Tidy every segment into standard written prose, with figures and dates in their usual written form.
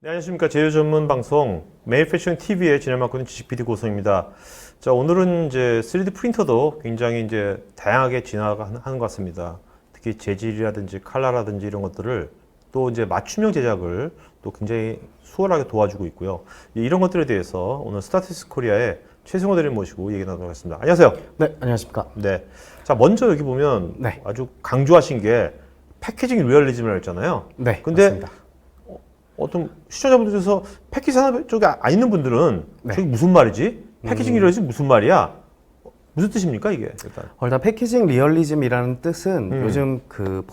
네, 안녕하십니까. 제휴 전문 방송 매일 패션 TV의 진행 맡고 있는 지식 PD 고성입니다. 자, 오늘은 이제 3D 프린터도 굉장히 이제 다양하게 진화하는 것 같습니다. 특히 재질이라든지 컬러라든지 이런 것들을 또 이제 맞춤형 제작을 또 굉장히 수월하게 도와주고 있고요. 이런 것들에 대해서 오늘 스타티스 코리아의 최승호 대리님 모시고 얘기 나누도록 하겠습니다. 안녕하세요. 네, 안녕하십니까. 네. 자, 먼저 여기 보면 네. 아주 강조하신 게 패키징 리얼리즘이라고 했잖아요. 네, 근데 맞습니다. 어떤 시청자분들 중에서 패키지 산업 쪽에 안 있는 분들은 네. 저게 무슨 말이지? 패키징 리얼리즘 무슨 말이야? 무슨 뜻입니까 이게? 일단 패키징 리얼리즘이라는 뜻은 요즘 그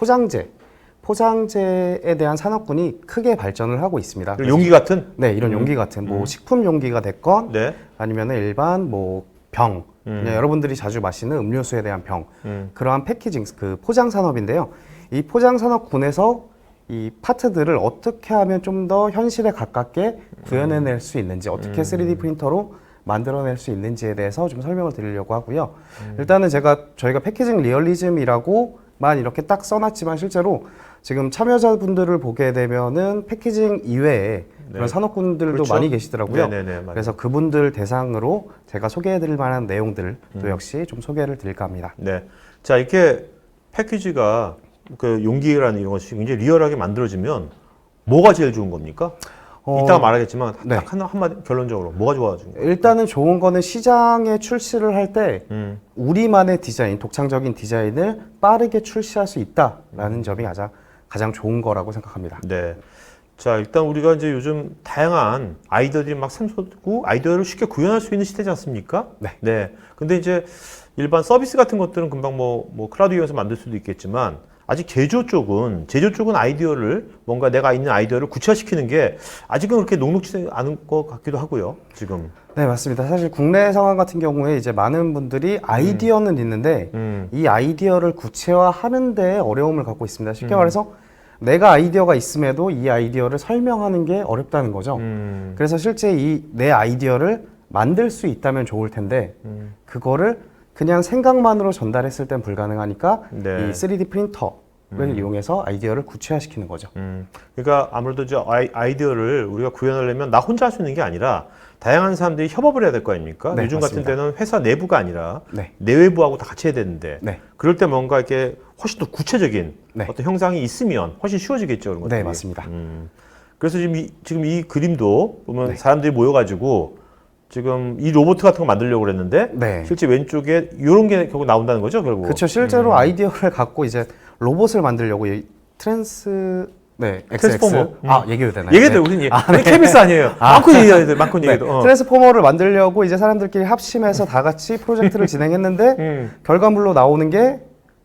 포장재에 대한 산업군이 크게 발전을 하고 있습니다. 용기 같은? 네, 이런 용기 같은 뭐 식품 용기가 됐건 네. 아니면 일반 뭐 병, 그냥 여러분들이 자주 마시는 음료수에 대한 병, 그러한 패키징 그 포장 산업인데요. 이 포장 산업군에서 이 파트들을 어떻게 하면 좀 더 현실에 가깝게 구현해낼 수 있는지, 어떻게 3D 프린터로 만들어낼 수 있는지에 대해서 좀 설명을 드리려고 하고요. 일단은 저희가 패키징 리얼리즘이라고만 이렇게 딱 써놨지만 실제로 지금 참여자분들을 보게 되면은 패키징 이외에 그런 산업군들도 그렇죠. 많이 계시더라고요. 네네네, 맞아요. 그래서 그분들 대상으로 제가 소개해드릴 만한 내용들도 역시 좀 소개를 드릴까 합니다. 네. 자, 이렇게 패키지가 그 용기라는 이런 것이 굉장히 리얼하게 만들어지면 뭐가 제일 좋은 겁니까? 이따가 말하겠지만 네. 딱 한마디 결론적으로 뭐가 좋아지는 거예요? 일단은 좋은 거는 시장에 출시를 할 때 우리만의 디자인, 독창적인 디자인을 빠르게 출시할 수 있다라는 점이 가장 좋은 거라고 생각합니다. 네. 자, 일단 우리가 이제 요즘 다양한 아이디어들이 막 샘솟고 아이디어를 쉽게 구현할 수 있는 시대지 않습니까? 네. 네. 근데 이제 일반 서비스 같은 것들은 금방 뭐 클라우드 이용해서 만들 수도 있겠지만 아직 제조 쪽은 아이디어를 뭔가 내가 있는 아이디어를 구체화시키는 게 아직은 그렇게 녹록지 않은 것 같기도 하고요. 지금. 네, 맞습니다. 사실 국내 상황 같은 경우에 이제 많은 분들이 아이디어는 있는데 이 아이디어를 구체화하는 데 어려움을 갖고 있습니다. 쉽게 말해서 내가 아이디어가 있음에도 이 아이디어를 설명하는 게 어렵다는 거죠. 그래서 실제 이 내 아이디어를 만들 수 있다면 좋을 텐데 그거를 그냥 생각만으로 전달했을 땐 불가능하니까 네. 이 3D 프린터를 이용해서 아이디어를 구체화시키는 거죠. 그러니까 아무래도 이제 아이디어를 우리가 구현하려면 나 혼자 할 수 있는 게 아니라 다양한 사람들이 협업을 해야 될 거 아닙니까? 네, 요즘 맞습니다. 같은 때는 회사 내부가 아니라 네. 내외부하고 다 같이 해야 되는데 네. 그럴 때 뭔가 이렇게 훨씬 더 구체적인 네. 어떤 형상이 있으면 훨씬 쉬워지겠죠. 그런 것들이. 네, 맞습니다. 그래서 지금 이 그림도 보면 네. 사람들이 모여가지고 지금 이 로봇 같은 거 만들려고 그랬는데 네. 실제 왼쪽에 이런 게 결국 나온다는 거죠, 결국. 그렇죠. 실제로 아이디어를 갖고 이제 로봇을 만들려고 트랜스포머. 얘기해도 되나요? 얘기해도 네. 우린 우리 케미스 아니에요. 많고 얘기해야 돼, 많고 네. 얘기해도. 트랜스포머를 만들려고 이제 사람들끼리 합심해서 다 같이 프로젝트를 진행했는데 결과물로 나오는 게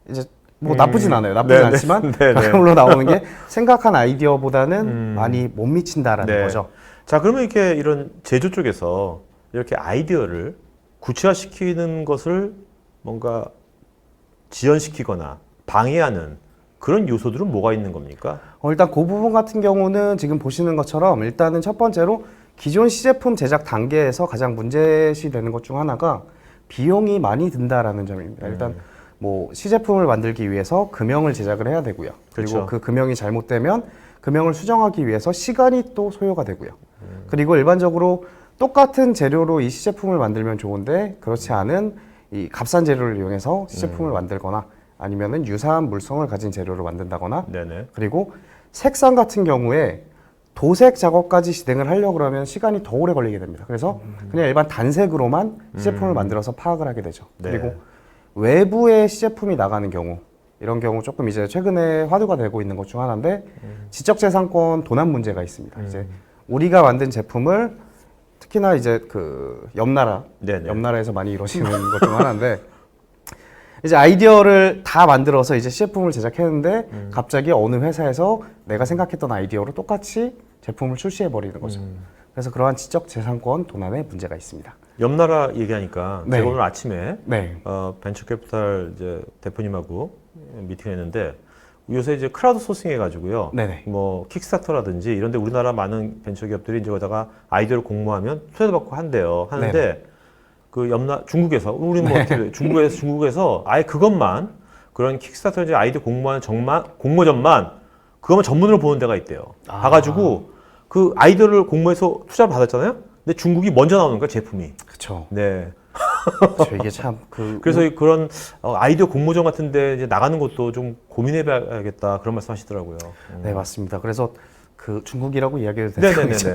이제 뭐 나쁘진 않아요. 나쁘진 네네. 않지만 네네. 결과물로 나오는 게 생각한 아이디어보다는 많이 못 미친다라는 네. 거죠. 자, 그러면 이렇게 이런 제조 쪽에서 이렇게 아이디어를 구체화시키는 것을 뭔가 지연시키거나 방해하는 그런 요소들은 뭐가 있는 겁니까? 일단 그 부분 같은 경우는 지금 보시는 것처럼 일단은 첫 번째로 기존 시제품 제작 단계에서 가장 문제시 되는 것 중 하나가 비용이 많이 든다라는 점입니다. 일단 뭐 시제품을 만들기 위해서 금형을 제작을 해야 되고요. 그리고 그렇죠. 그 금형이 잘못되면 금형을 수정하기 위해서 시간이 또 소요가 되고요. 그리고 일반적으로 똑같은 재료로 이 시제품을 만들면 좋은데 그렇지 않은 이 값싼 재료를 이용해서 시제품을 만들거나 아니면은 유사한 물성을 가진 재료를 만든다거나 네네. 그리고 색상 같은 경우에 도색 작업까지 진행을 하려고 그러면 시간이 더 오래 걸리게 됩니다. 그래서 그냥 일반 단색으로만 시제품을 만들어서 파악을 하게 되죠. 네. 그리고 외부에 시제품이 나가는 경우 이런 경우 조금 이제 최근에 화두가 되고 있는 것 중 하나인데 지적재산권 도난 문제가 있습니다. 이제 우리가 만든 제품을 특히나 이제 그 네네. 옆나라에서 많이 이루어지는 것 중 하나인데 이제 아이디어를 다 만들어서 이제 시제품을 제작했는데 갑자기 어느 회사에서 내가 생각했던 아이디어로 똑같이 제품을 출시해 버리는 거죠. 그래서 그러한 지적재산권 도난에 문제가 있습니다. 옆나라 얘기하니까 네. 제가 오늘 아침에 네. 벤처캐피탈 이제 대표님하고 미팅했는데 요새 이제 크라우드 소싱 해가지고요. 네네. 뭐 킥스타터라든지 이런데 우리나라 많은 벤처기업들이 이제 거기다가 아이디어를 공모하면 초대도 받고 한대요. 하는데 네네. 그 중국에서 우리 뭐 어떻게 돼요? 중국에서 아예 그것만 그런 킥스타터 이제 아이디어 공모하는 공모전만 그것만 전문으로 보는 데가 있대요. 봐가지고 그 아이디어를 공모해서 투자를 받았잖아요. 근데 중국이 먼저 나오는 거야 제품이. 그렇죠. 네. 이게 참 그래서 그런 아이디어 공모전 같은데 이제 나가는 것도 좀 고민해봐야겠다 그런 말씀하시더라고요. 네, 맞습니다. 그래서 그 중국이라고 이야기해도 네네네네. 되죠.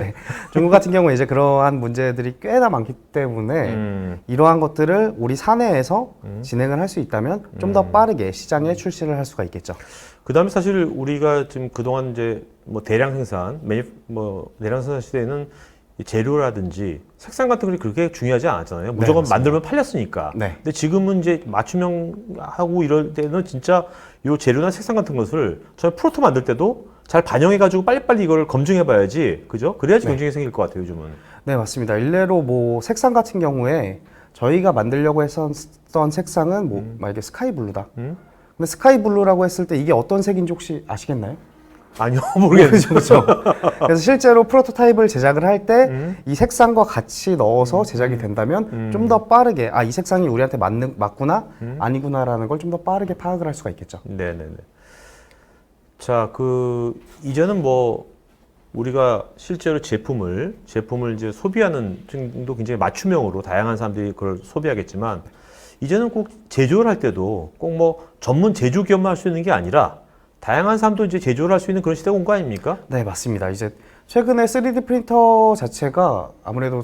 중국 같은 경우에 이제 그러한 문제들이 꽤나 많기 때문에 이러한 것들을 우리 사내에서 진행을 할 수 있다면 좀 더 빠르게 시장에 출시를 할 수가 있겠죠. 그다음에 사실 우리가 지금 그동안 이제 뭐 대량 생산, 대량 생산 시대에는 이 재료라든지 색상 같은 게 그렇게 중요하지 않았잖아요. 무조건 맞습니다. 만들면 팔렸으니까. 네. 근데 지금은 이제 맞춤형하고 이럴 때는 진짜 요 재료나 색상 같은 것을 저희 프로토 만들 때도 잘 반영해가지고 빨리빨리 이걸 검증해봐야지, 그죠? 그래야지 네. 경쟁이 생길 것 같아요, 요즘은. 네, 맞습니다. 일례로 뭐 색상 같은 경우에 저희가 만들려고 했었던 색상은 뭐 만약에 스카이 블루다. 근데 스카이 블루라고 했을 때 이게 어떤 색인지 혹시 아시겠나요? 아니요, 모르겠네요. 그렇죠. 그래서 실제로 프로토타입을 제작을 할 때 이 색상과 같이 넣어서 제작이 된다면 좀 더 빠르게 이 색상이 우리한테 맞구나 아니구나라는 걸 좀 더 빠르게 파악을 할 수가 있겠죠. 네네네. 자, 이제는 뭐 우리가 실제로 제품을 이제 소비하는 층도 굉장히 맞춤형으로 다양한 사람들이 그걸 소비하겠지만 이제는 꼭 제조를 할 때도 꼭 뭐 전문 제조 기업만 할 수 있는 게 아니라 다양한 사람도 이제 제조를 할 수 있는 그런 시대가 온 거 아닙니까? 네, 맞습니다. 이제 최근에 3D 프린터 자체가 아무래도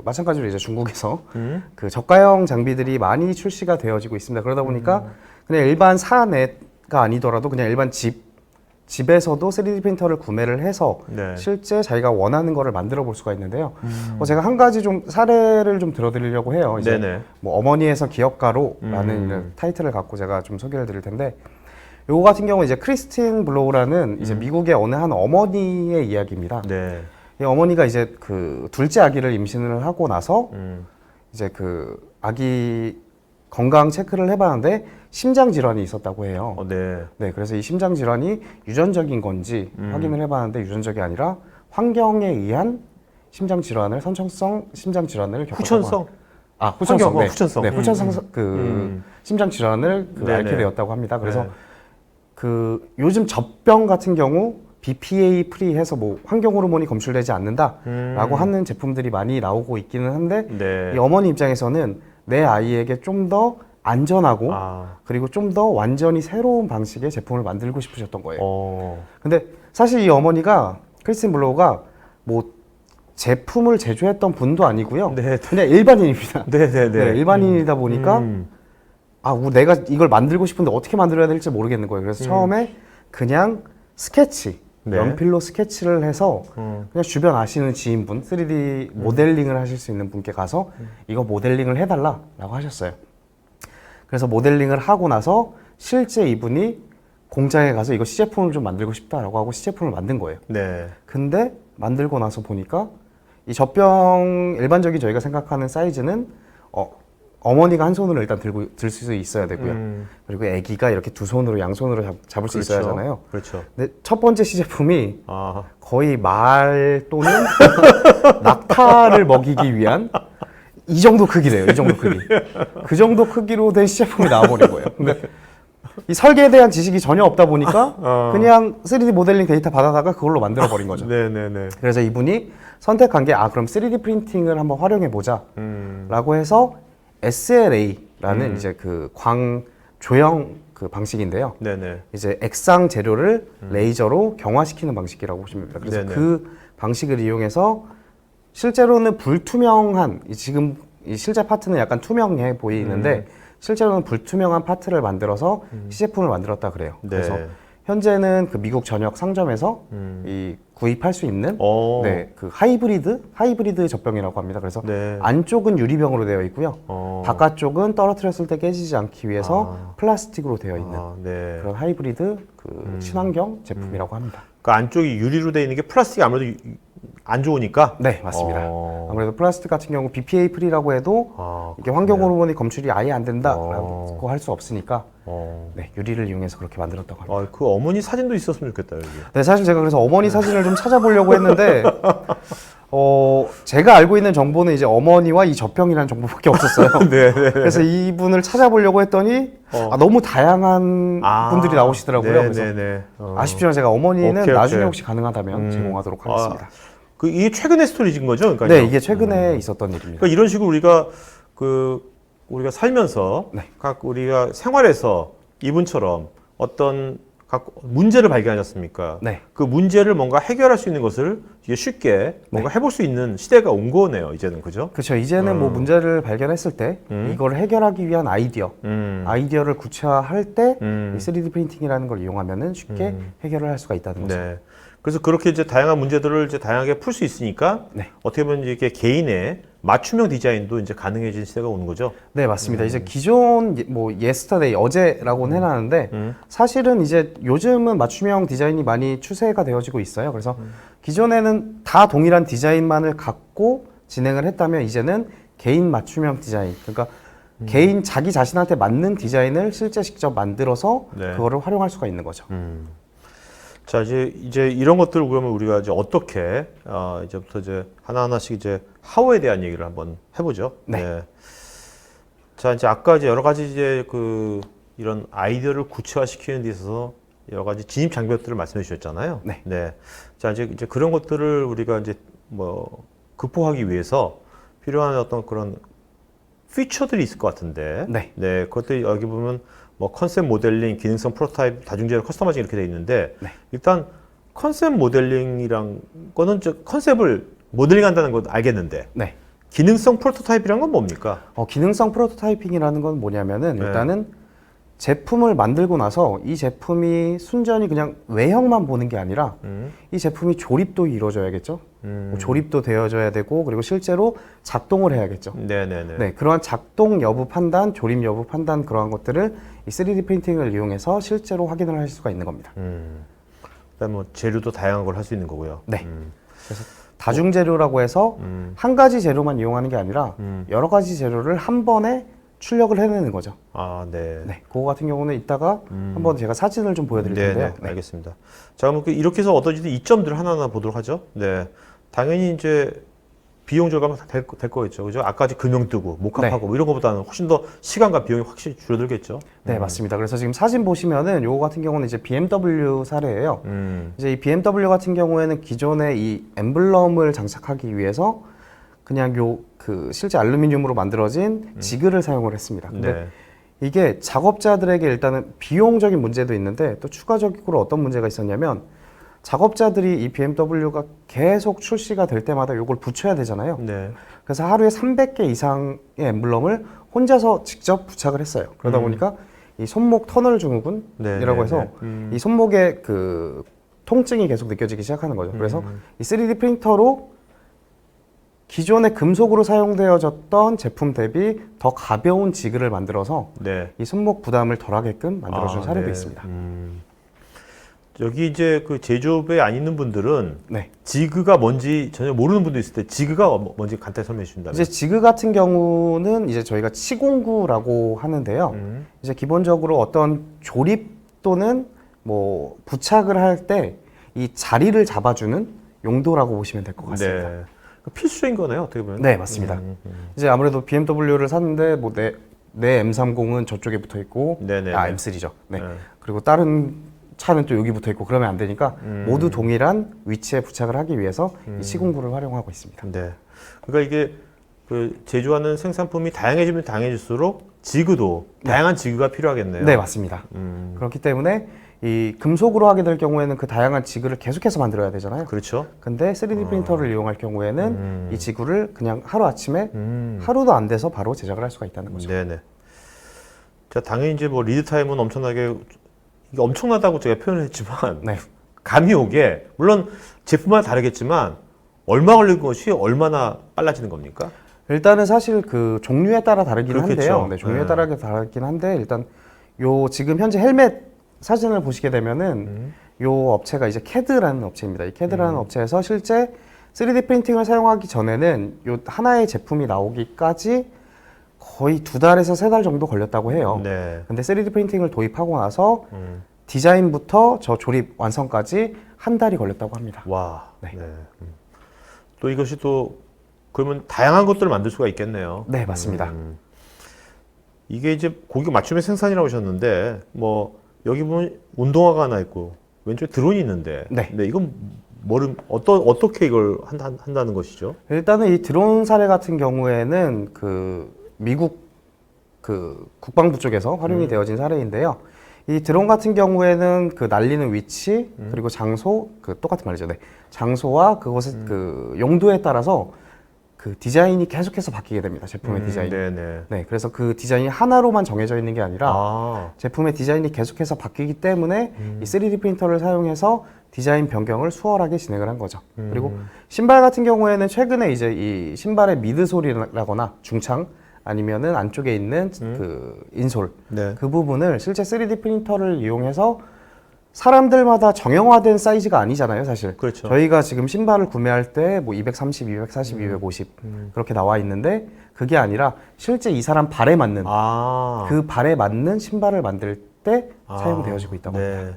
마찬가지로 이제 중국에서 그 저가형 장비들이 많이 출시가 되어지고 있습니다. 그러다 보니까 그냥 일반 사내가 아니더라도 그냥 일반 집에서도 3D 프린터를 구매를 해서 네. 실제 자기가 원하는 거를 만들어 볼 수가 있는데요. 제가 한 가지 좀 사례를 좀 들어드리려고 해요. 이제 네네. 뭐 어머니에서 기업가로라는 이런 타이틀을 갖고 제가 좀 소개를 드릴 텐데 요거 같은 경우 이제 크리스틴 블로우라는 이제 미국의 어느 한 어머니의 이야기입니다. 네. 이 어머니가 이제 둘째 아기를 임신을 하고 나서 이제 아기 건강 체크를 해봤는데 심장 질환이 있었다고 해요. 네. 네, 그래서 이 심장 질환이 유전적인 건지 확인을 해봤는데 유전적이 아니라 환경에 의한 심장 질환을 선천성 심장 질환을 겪었다고 후천성. 후천성. 네. 후천성. 네, 후천성 심장 질환을 네네. 앓게 되었다고 합니다. 그래서 네. 요즘 젖병 같은 경우 BPA 프리해서 뭐 환경 호르몬이 검출되지 않는다라고 하는 제품들이 많이 나오고 있기는 한데 네. 이 어머니 입장에서는 내 아이에게 좀 더 안전하고 그리고 좀 더 완전히 새로운 방식의 제품을 만들고 싶으셨던 거예요. 근데 사실 이 어머니가 크리스틴 블로우가 뭐 제품을 제조했던 분도 아니고요. 네. 그냥 일반인입니다. 네네네. 네, 일반인이다 보니까 내가 이걸 만들고 싶은데 어떻게 만들어야 될지 모르겠는 거예요. 그래서 처음에 그냥 스케치, 네. 연필로 스케치를 해서 그냥 주변 아시는 지인분, 3D 모델링을 하실 수 있는 분께 가서 이거 모델링을 해달라라고 하셨어요. 그래서 모델링을 하고 나서 실제 이분이 공장에 가서 이거 시제품을 좀 만들고 싶다라고 하고 시제품을 만든 거예요. 네. 근데 만들고 나서 보니까 이 젖병 일반적인 저희가 생각하는 사이즈는 어머니가 한 손으로 일단 들 수 있어야 되고요. 그리고 아기가 이렇게 두 손으로 양손으로 잡을 수 있어야 하잖아요. 그렇죠. 근데 첫 번째 시제품이 아. 거의 말 또는 낙타를 먹이기 위한 이 정도 크기래요. 이 정도 크기. 그 정도 크기로 된 시제품이 나와버린 거예요. 근데 이 설계에 대한 지식이 전혀 없다 보니까 그냥 3D 모델링 데이터 받아다가 그걸로 만들어버린 거죠. 네네네. 그래서 이분이 선택한 게 그럼 3D 프린팅을 한번 활용해 보자 라고 해서 SLA라는 이제 광조형 방식인데요. 네네. 이제 액상 재료를 레이저로 경화시키는 방식이라고 보시면 됩니다. 그래서 네네. 그 방식을 이용해서 실제로는 불투명한 지금 이 실제 파트는 약간 투명해 보이는데 실제로는 불투명한 파트를 만들어서 시제품을 만들었다 그래요. 네. 그래서 현재는 미국 전역 상점에서 이 구입할 수 있는 하이브리드 젖병이라고 합니다. 그래서 네. 안쪽은 유리병으로 되어 있고요. 바깥쪽은 떨어뜨렸을 때 깨지지 않기 위해서 플라스틱으로 되어 있는 네. 그런 하이브리드 친환경 제품이라고 합니다. 그 안쪽이 유리로 되어 있는 게 플라스틱이 아무래도 안 좋으니까. 네, 맞습니다. 아무래도 플라스틱 같은 경우 BPA 프리라고 해도 이게 환경 호르몬이 검출이 아예 안 된다라고 할 수 없으니까 네, 유리를 이용해서 그렇게 만들었다고 합니다. 그 어머니 사진도 있었으면 좋겠다 여기. 네, 사실 제가 그래서 어머니 사진을 좀 찾아보려고 했는데 제가 알고 있는 정보는 이제 어머니와 이 젖병이라는 정보밖에 없었어요. 네. 그래서 이분을 찾아보려고 했더니 너무 다양한 분들이 나오시더라고요. 그래서 네네. 아쉽지만 제가 어머니는 오케이. 나중에 혹시 가능하다면 제공하도록 하겠습니다. 이게 최근의 스토리인 거죠? 그러니까 네, 이게 최근에 있었던 일입니다. 그러니까 이런 식으로 우리가 살면서 네. 우리가 생활에서 이분처럼 어떤 문제를 발견하셨습니까? 네. 그 문제를 뭔가 해결할 수 있는 것을 이게 쉽게 뭔가 해볼 수 있는 시대가 온 거네요. 이제는 그죠? 그렇죠. 이제는 뭐 문제를 발견했을 때 이걸 해결하기 위한 아이디어를 구체화할 때 이 3D 프린팅이라는 걸 이용하면은 쉽게 해결을 할 수가 있다는 거죠. 네. 그래서 그렇게 이제 다양한 문제들을 이제 다양하게 풀 수 있으니까 네. 어떻게 보면 이게 개인의 맞춤형 디자인도 이제 가능해진 시대가 오는 거죠. 네, 맞습니다. 이제 기존 뭐 yesterday 어제라고는 해놨는데 사실은 이제 요즘은 맞춤형 디자인이 많이 추세가 되어지고 있어요. 그래서 기존에는 다 동일한 디자인만을 갖고 진행을 했다면 이제는 개인 맞춤형 디자인, 그러니까 개인 자기 자신한테 맞는 디자인을 실제 직접 만들어서 네. 그거를 활용할 수가 있는 거죠. 자, 이제 이런 것들을 그러면 우리가 이제 어떻게, 이제부터 이제 하나하나씩 이제 하우에 대한 얘기를 한번 해보죠. 네. 자, 이제 아까 이제 여러 가지 이제 이런 아이디어를 구체화시키는 데 있어서 여러 가지 진입 장벽들을 말씀해 주셨잖아요. 네. 자, 이제 그런 것들을 우리가 이제 극복하기 위해서 필요한 어떤 그런 피처들이 있을 것 같은데. 네. 그것들이 여기 보면 뭐 컨셉 모델링, 기능성 프로토타입, 다중재료 커스터마이징 이렇게 돼 있는데 네. 일단 컨셉 모델링이란 거는 컨셉을 모델링한다는 건 알겠는데 네. 기능성 프로토타입이란 건 뭡니까? 기능성 프로토타이핑이라는 건 뭐냐면은 네. 일단은 제품을 만들고 나서 이 제품이 순전히 그냥 외형만 보는 게 아니라 이 제품이 조립도 이루어져야겠죠. 뭐 조립도 되어져야 되고 그리고 실제로 작동을 해야겠죠. 네네네. 네, 그러한 작동 여부 판단, 조립 여부 판단 그러한 것들을 이 3D 프린팅을 이용해서 실제로 확인을 할 수가 있는 겁니다. 그다음 뭐 재료도 다양한 걸 할 수 있는 거고요. 네. 그래서 다중 재료라고 해서 한 가지 재료만 이용하는 게 아니라 여러 가지 재료를 한 번에 출력을 해내는 거죠. 아, 네. 네, 그거 같은 경우는 이따가 한번 제가 사진을 좀 보여드릴 텐데요. 네. 알겠습니다. 자, 그럼 이렇게 해서 얻어지는 이점들을 하나하나 보도록 하죠. 네. 당연히 이제 비용 절감은 될 거겠죠. 그죠? 아까 금형 뜨고 목합하고 뭐 이런 것보다는 훨씬 더 시간과 비용이 확실히 줄어들겠죠. 네, 맞습니다. 그래서 지금 사진 보시면은 요거 같은 경우는 이제 BMW 사례예요. 이제 이 BMW 같은 경우에는 기존에 이 엠블럼을 장착하기 위해서 그냥 실제 알루미늄으로 만들어진 지그를 사용을 했습니다. 근데 네. 이게 작업자들에게 일단은 비용적인 문제도 있는데 또 추가적으로 어떤 문제가 있었냐면 작업자들이 이 BMW가 계속 출시가 될 때마다 이걸 붙여야 되잖아요. 네. 그래서 하루에 300개 이상의 엠블럼을 혼자서 직접 부착을 했어요. 그러다 보니까 이 손목 터널 증후군이라고 해서 이 손목에 통증이 계속 느껴지기 시작하는 거죠. 그래서 이 3D 프린터로 기존의 금속으로 사용되어졌던 제품 대비 더 가벼운 지그를 만들어서 네. 이 손목 부담을 덜하게끔 만들어준 사례도 네. 있습니다. 여기 이제 제조업에 안 있는 분들은 네. 지그가 뭔지 전혀 모르는 분도 있을 때 지그가 뭔지 간단히 설명해 주신다면. 이제 지그 같은 경우는 이제 저희가 치공구라고 하는데요. 이제 기본적으로 어떤 조립 또는 뭐 부착을 할 때 이 자리를 잡아주는 용도라고 보시면 될 것 같습니다. 네. 필수인 거네요, 어떻게 보면. 네, 맞습니다. 이제 아무래도 BMW를 샀는데 뭐 내 M30은 저쪽에 붙어 있고, 네네. M3죠. 네. 네. 그리고 다른 차는 또 여기 붙어 있고 그러면 안 되니까 모두 동일한 위치에 부착을 하기 위해서 이 시공구를 활용하고 있습니다. 네. 그러니까 이게 제조하는 생산품이 다양해지면 다양해질수록 지그도 다양한 지그가 필요하겠네요. 네, 맞습니다. 그렇기 때문에 이 금속으로 하게 될 경우에는 그 다양한 지그를 계속해서 만들어야 되잖아요. 그렇죠. 근데 3D 프린터를 이용할 경우에는 이 지구를 그냥 하루아침에 하루도 안 돼서 바로 제작을 할 수가 있다는 거죠. 네네. 자, 당연히 이제 뭐 리드 타임은 엄청나게 이게 엄청나다고 제가 표현을 했지만 네. 감이 오게 물론 제품마다 다르겠지만 얼마 걸린 것이 얼마나 빨라지는 겁니까? 일단은 사실 그 종류에 따라 다르긴 그렇겠죠. 한데요. 네, 종류에 네. 따라 다르긴 한데 일단 요 지금 현재 헬멧 사진을 보시게 되면은 요 업체가 이제 캐드라는 업체입니다. 이 캐드라는 업체에서 실제 3D 프린팅을 사용하기 전에는 요 하나의 제품이 나오기까지 거의 2달에서 3달 정도 걸렸다고 해요. 네. 근데 3D 프린팅을 도입하고 나서 디자인부터 저 조립 완성까지 한 달이 걸렸다고 합니다. 와. 네. 네. 또 이것이 또 그러면 다양한 것들을 만들 수가 있겠네요. 네, 맞습니다. 이게 이제 고객 맞춤의 생산이라고 하셨는데 뭐 여기 보면 운동화가 하나 있고 왼쪽에 드론이 있는데 네. 이건 어떻게 이걸 한다는 것이죠? 일단은 이 드론 사례 같은 경우에는 그 미국 그 국방부 쪽에서 활용이 되어진 사례인데요. 이 드론 같은 경우에는 그 날리는 위치 그리고 장소 그 똑같은 말이죠. 네. 장소와 그것의 그 용도에 따라서 그 디자인이 계속해서 바뀌게 됩니다. 제품의 디자인이. 네네. 네. 그래서 그 디자인이 하나로만 정해져 있는 게 아니라 아, 제품의 디자인이 계속해서 바뀌기 때문에 이 3D 프린터를 사용해서 디자인 변경을 수월하게 진행을 한 거죠. 그리고 신발 같은 경우에는 최근에 이제 이 신발의 미드솔이라거나 중창 아니면은 안쪽에 있는 그 인솔 네. 그 부분을 실제 3D 프린터를 이용해서 사람들마다 정형화된 사이즈가 아니잖아요, 사실. 그렇죠. 저희가 지금 신발을 구매할 때 뭐 230, 240, 250 그렇게 나와 있는데 그게 아니라 실제 이 사람 발에 맞는 아, 그 발에 맞는 신발을 만들 때 사용되어지고 있다고 합니다. 네.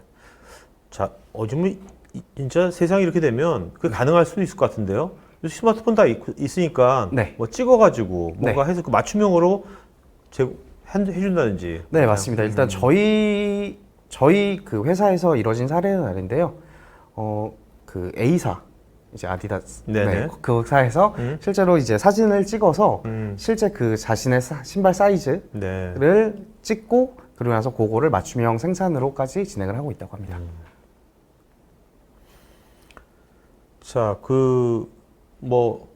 자, 요즘은 진짜 세상이 이렇게 되면 그게 가능할 수도 있을 것 같은데요. 스마트폰 다 있으니까 네. 뭐 찍어가지고 뭔가 네. 해서 그 맞춤형으로 해준다든지. 네, 맞습니다. 일단 저희 그 회사에서 이뤄진 사례는 아닌데요. 그 A사 이제 아디다스 네네. 네, 그 사에서 실제로 이제 사진을 찍어서 실제 그 자신의 신발 사이즈를 네. 찍고 그러고 나서 그거를 맞춤형 생산으로까지 진행을 하고 있다고 합니다. 자, 뭐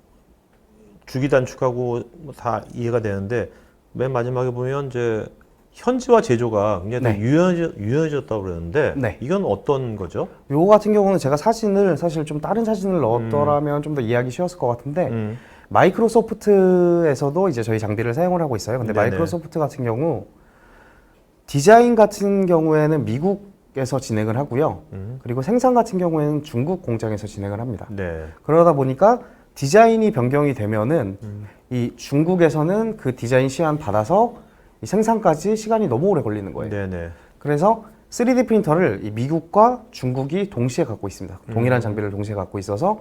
주기 단축하고 뭐 다 이해가 되는데 맨 마지막에 보면 이제 현지화 제조가 굉장히 네. 유연해졌다고 그러는데 네. 이건 어떤 거죠? 요거 같은 경우는 제가 사진을 사실 좀 다른 사진을 넣었더라면 좀 더 이해하기 쉬웠을 것 같은데 마이크로소프트에서도 이제 저희 장비를 사용을 하고 있어요. 근데 네네. 마이크로소프트 같은 경우 디자인 같은 경우에는 미국에서 진행을 하고요. 그리고 생산 같은 경우에는 중국 공장에서 진행을 합니다. 네. 그러다 보니까 디자인이 변경이 되면은 이 중국에서는 그 디자인 시안 받아서 이 생산까지 시간이 너무 오래 걸리는 거예요. 네네. 그래서 3D 프린터를 이 미국과 중국이 동시에 갖고 있습니다. 동일한 장비를 동시에 갖고 있어서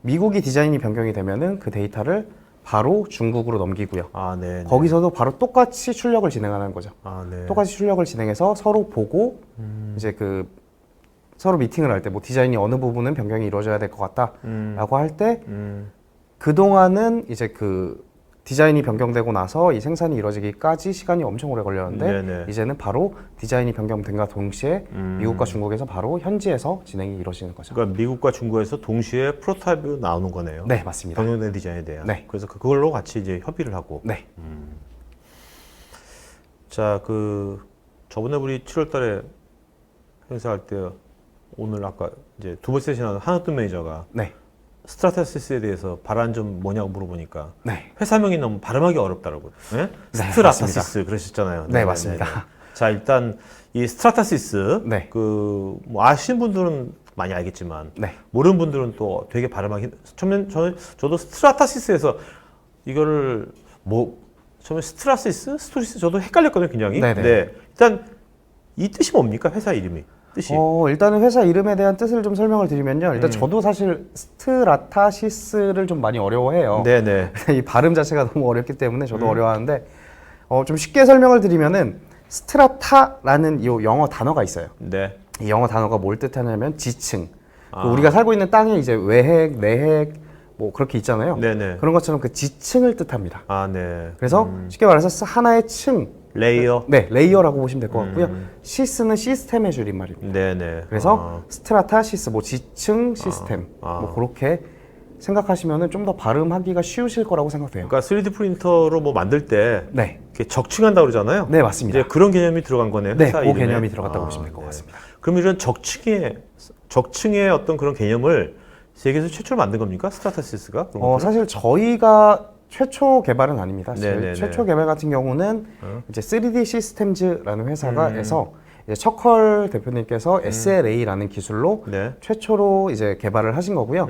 미국이 디자인이 변경이 되면은 그 데이터를 바로 중국으로 넘기고요. 아, 네. 거기서도 바로 똑같이 출력을 진행하는 거죠. 아, 네. 똑같이 출력을 진행해서 서로 보고 이제 그 서로 미팅을 할 때 뭐 디자인이 어느 부분은 변경이 이루어져야 될 것 같다라고 할 때 그동안은 이제 그 디자인이 변경되고 나서 이 생산이 이루어지기까지 시간이 엄청 오래 걸렸는데 네네. 이제는 바로 디자인이 변경된과 동시에 미국과 중국에서 바로 현지에서 진행이 이루어지는 거죠. 그러니까 미국과 중국에서 동시에 프로토타입이 나오는 거네요. 네, 맞습니다. 변경된 디자인에 대한. 네. 그래서 그걸로 같이 이제 협의를 하고. 네. 자, 저번에 우리 7월달에 행사할 때 오늘 아까 이제 두 번째 세션하는 한우뜸 매니저가 네. 스트라타시스에 대해서 발언 좀 뭐냐고 물어보니까 네. 회사명이 너무 발음하기 어렵다라고. 네? 네, 스트라타시스 맞습니다. 그러셨잖아요. 네, 맞습니다. 자, 일단 이 스트라타시스 네. 뭐 아시는 분들은 많이 알겠지만 네. 모르는 분들은 또 되게 발음하기 처음엔 저도 스트라타시스에서 이거를 처음에 스토리스 저도 헷갈렸거든요, 굉장히. 네네. 네. 일단 이 뜻이 뭡니까? 회사 이름이. 뜻이. 일단은 회사 이름에 대한 뜻을 좀 설명을 드리면요. 일단 저도 사실 스트라타시스를 좀 많이 어려워해요. 네네. 이 발음 자체가 너무 어렵기 때문에 저도 어려워하는데 좀 쉽게 설명을 드리면은 스트라타라는 이 영어 단어가 있어요. 네. 이 영어 단어가 뭘 뜻하냐면 지층. 우리가 살고 있는 땅에 이제 외핵, 내핵 뭐 그렇게 있잖아요. 네네. 그런 것처럼 그 지층을 뜻합니다. 아, 네. 그래서 쉽게 말해서 하나의 층, 레이어. 네 레이어라고 보시면 될 것 같고요. 시스는 시스템의 줄임말입니다. 네네. 그래서 스트라타시스, 뭐 지층 시스템, 뭐 그렇게 생각하시면은 좀 더 발음하기가 쉬우실 거라고 생각돼요. 그러니까 3D 프린터로 뭐 만들 때 네, 이렇게 적층한다고 그러잖아요. 네 맞습니다. 이제 그런 개념이 들어간 거네요. 네, 회사 그 이름에. 개념이 들어갔다고 보시면 될 것 같습니다. 그럼 이런 적층의 어떤 그런 개념을 세계에서 최초로 만든 겁니까? 스트라타시스가? 그런 것들을? 사실 저희가 최초 개발은 아닙니다. 네네네. 최초 개발 같은 경우는 이제 3D 시스템즈라는 회사에서 이제 척헐 대표님께서 SLA라는 기술로 네. 최초로 이제 개발을 하신 거고요.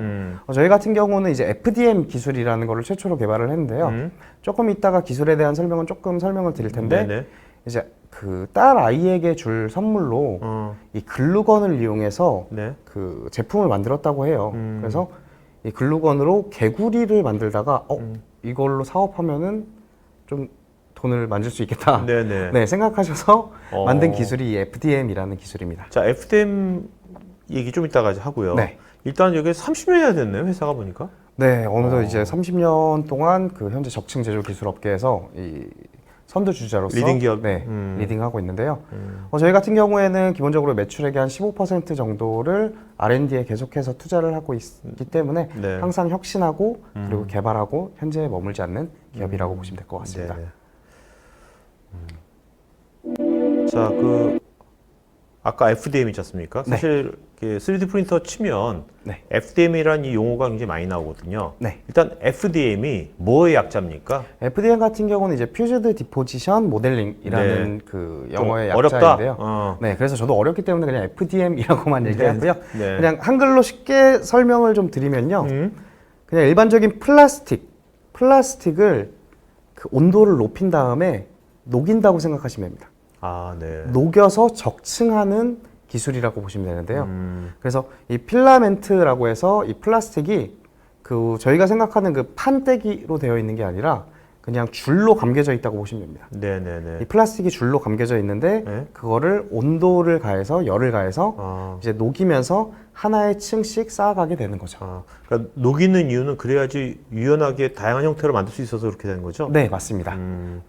저희 같은 경우는 이제 FDM 기술이라는 거를 최초로 개발을 했는데요. 조금 이따가 기술에 대한 설명은 조금 설명을 드릴 텐데 네네. 이제 그 딸 아이에게 줄 선물로 이 글루건을 이용해서 네. 그 제품을 만들었다고 해요. 그래서 이 글루건으로 개구리를 만들다가 이걸로 사업하면은 좀 돈을 만질 수 있겠다. 네네. 네, 생각하셔서 만든 기술이 이 FDM이라는 기술입니다. 자, FDM 얘기 좀 이따가 하고요. 네. 일단 여기 30년이나 됐네요, 회사가 보니까. 네, 어느덧 이제 30년 동안 그 현재 적층 제조 기술 업계에서 이 선두 주자로서 리딩 기업. 네, 리딩하고 있는데요. 저희 같은 경우에는 기본적으로 매출액의 한 15% 정도를 R&D에 계속해서 투자를 하고 있기 때문에 네. 항상 혁신하고 그리고 개발하고 현재에 머물지 않는 기업이라고 보시면 될 것 같습니다. 네네. 자, 아까 FDM 있지 않습니까? 네. 사실 3D 프린터 치면 네. FDM이라는 이 용어가 굉장히 많이 나오거든요. 네. 일단 FDM이 뭐의 약자입니까? FDM 같은 경우는 이제 Fused Deposition Modeling이라는 네. 그 영어의 좀 약자인데요. 어렵다. 네, 그래서 저도 어렵기 때문에 그냥 FDM이라고만 얘기하고요. 네. 그냥 한글로 쉽게 설명을 좀 드리면요. 그냥 일반적인 플라스틱을 그 온도를 높인 다음에 녹인다고 생각하시면 됩니다. 아, 네. 녹여서 적층하는 기술이라고 보시면 되는데요. 그래서 이 필라멘트라고 해서 이 플라스틱이 그 저희가 생각하는 그 판때기로 되어 있는 게 아니라 그냥 줄로 감겨져 있다고 보시면 됩니다. 네네네. 이 플라스틱이 줄로 감겨져 있는데 네? 그거를 온도를 가해서 열을 가해서 아, 이제 녹이면서 하나의 층씩 쌓아가게 되는 거죠. 그러니까 녹이는 이유는 그래야지 유연하게 다양한 형태로 만들 수 있어서 그렇게 되는 거죠? 네, 맞습니다.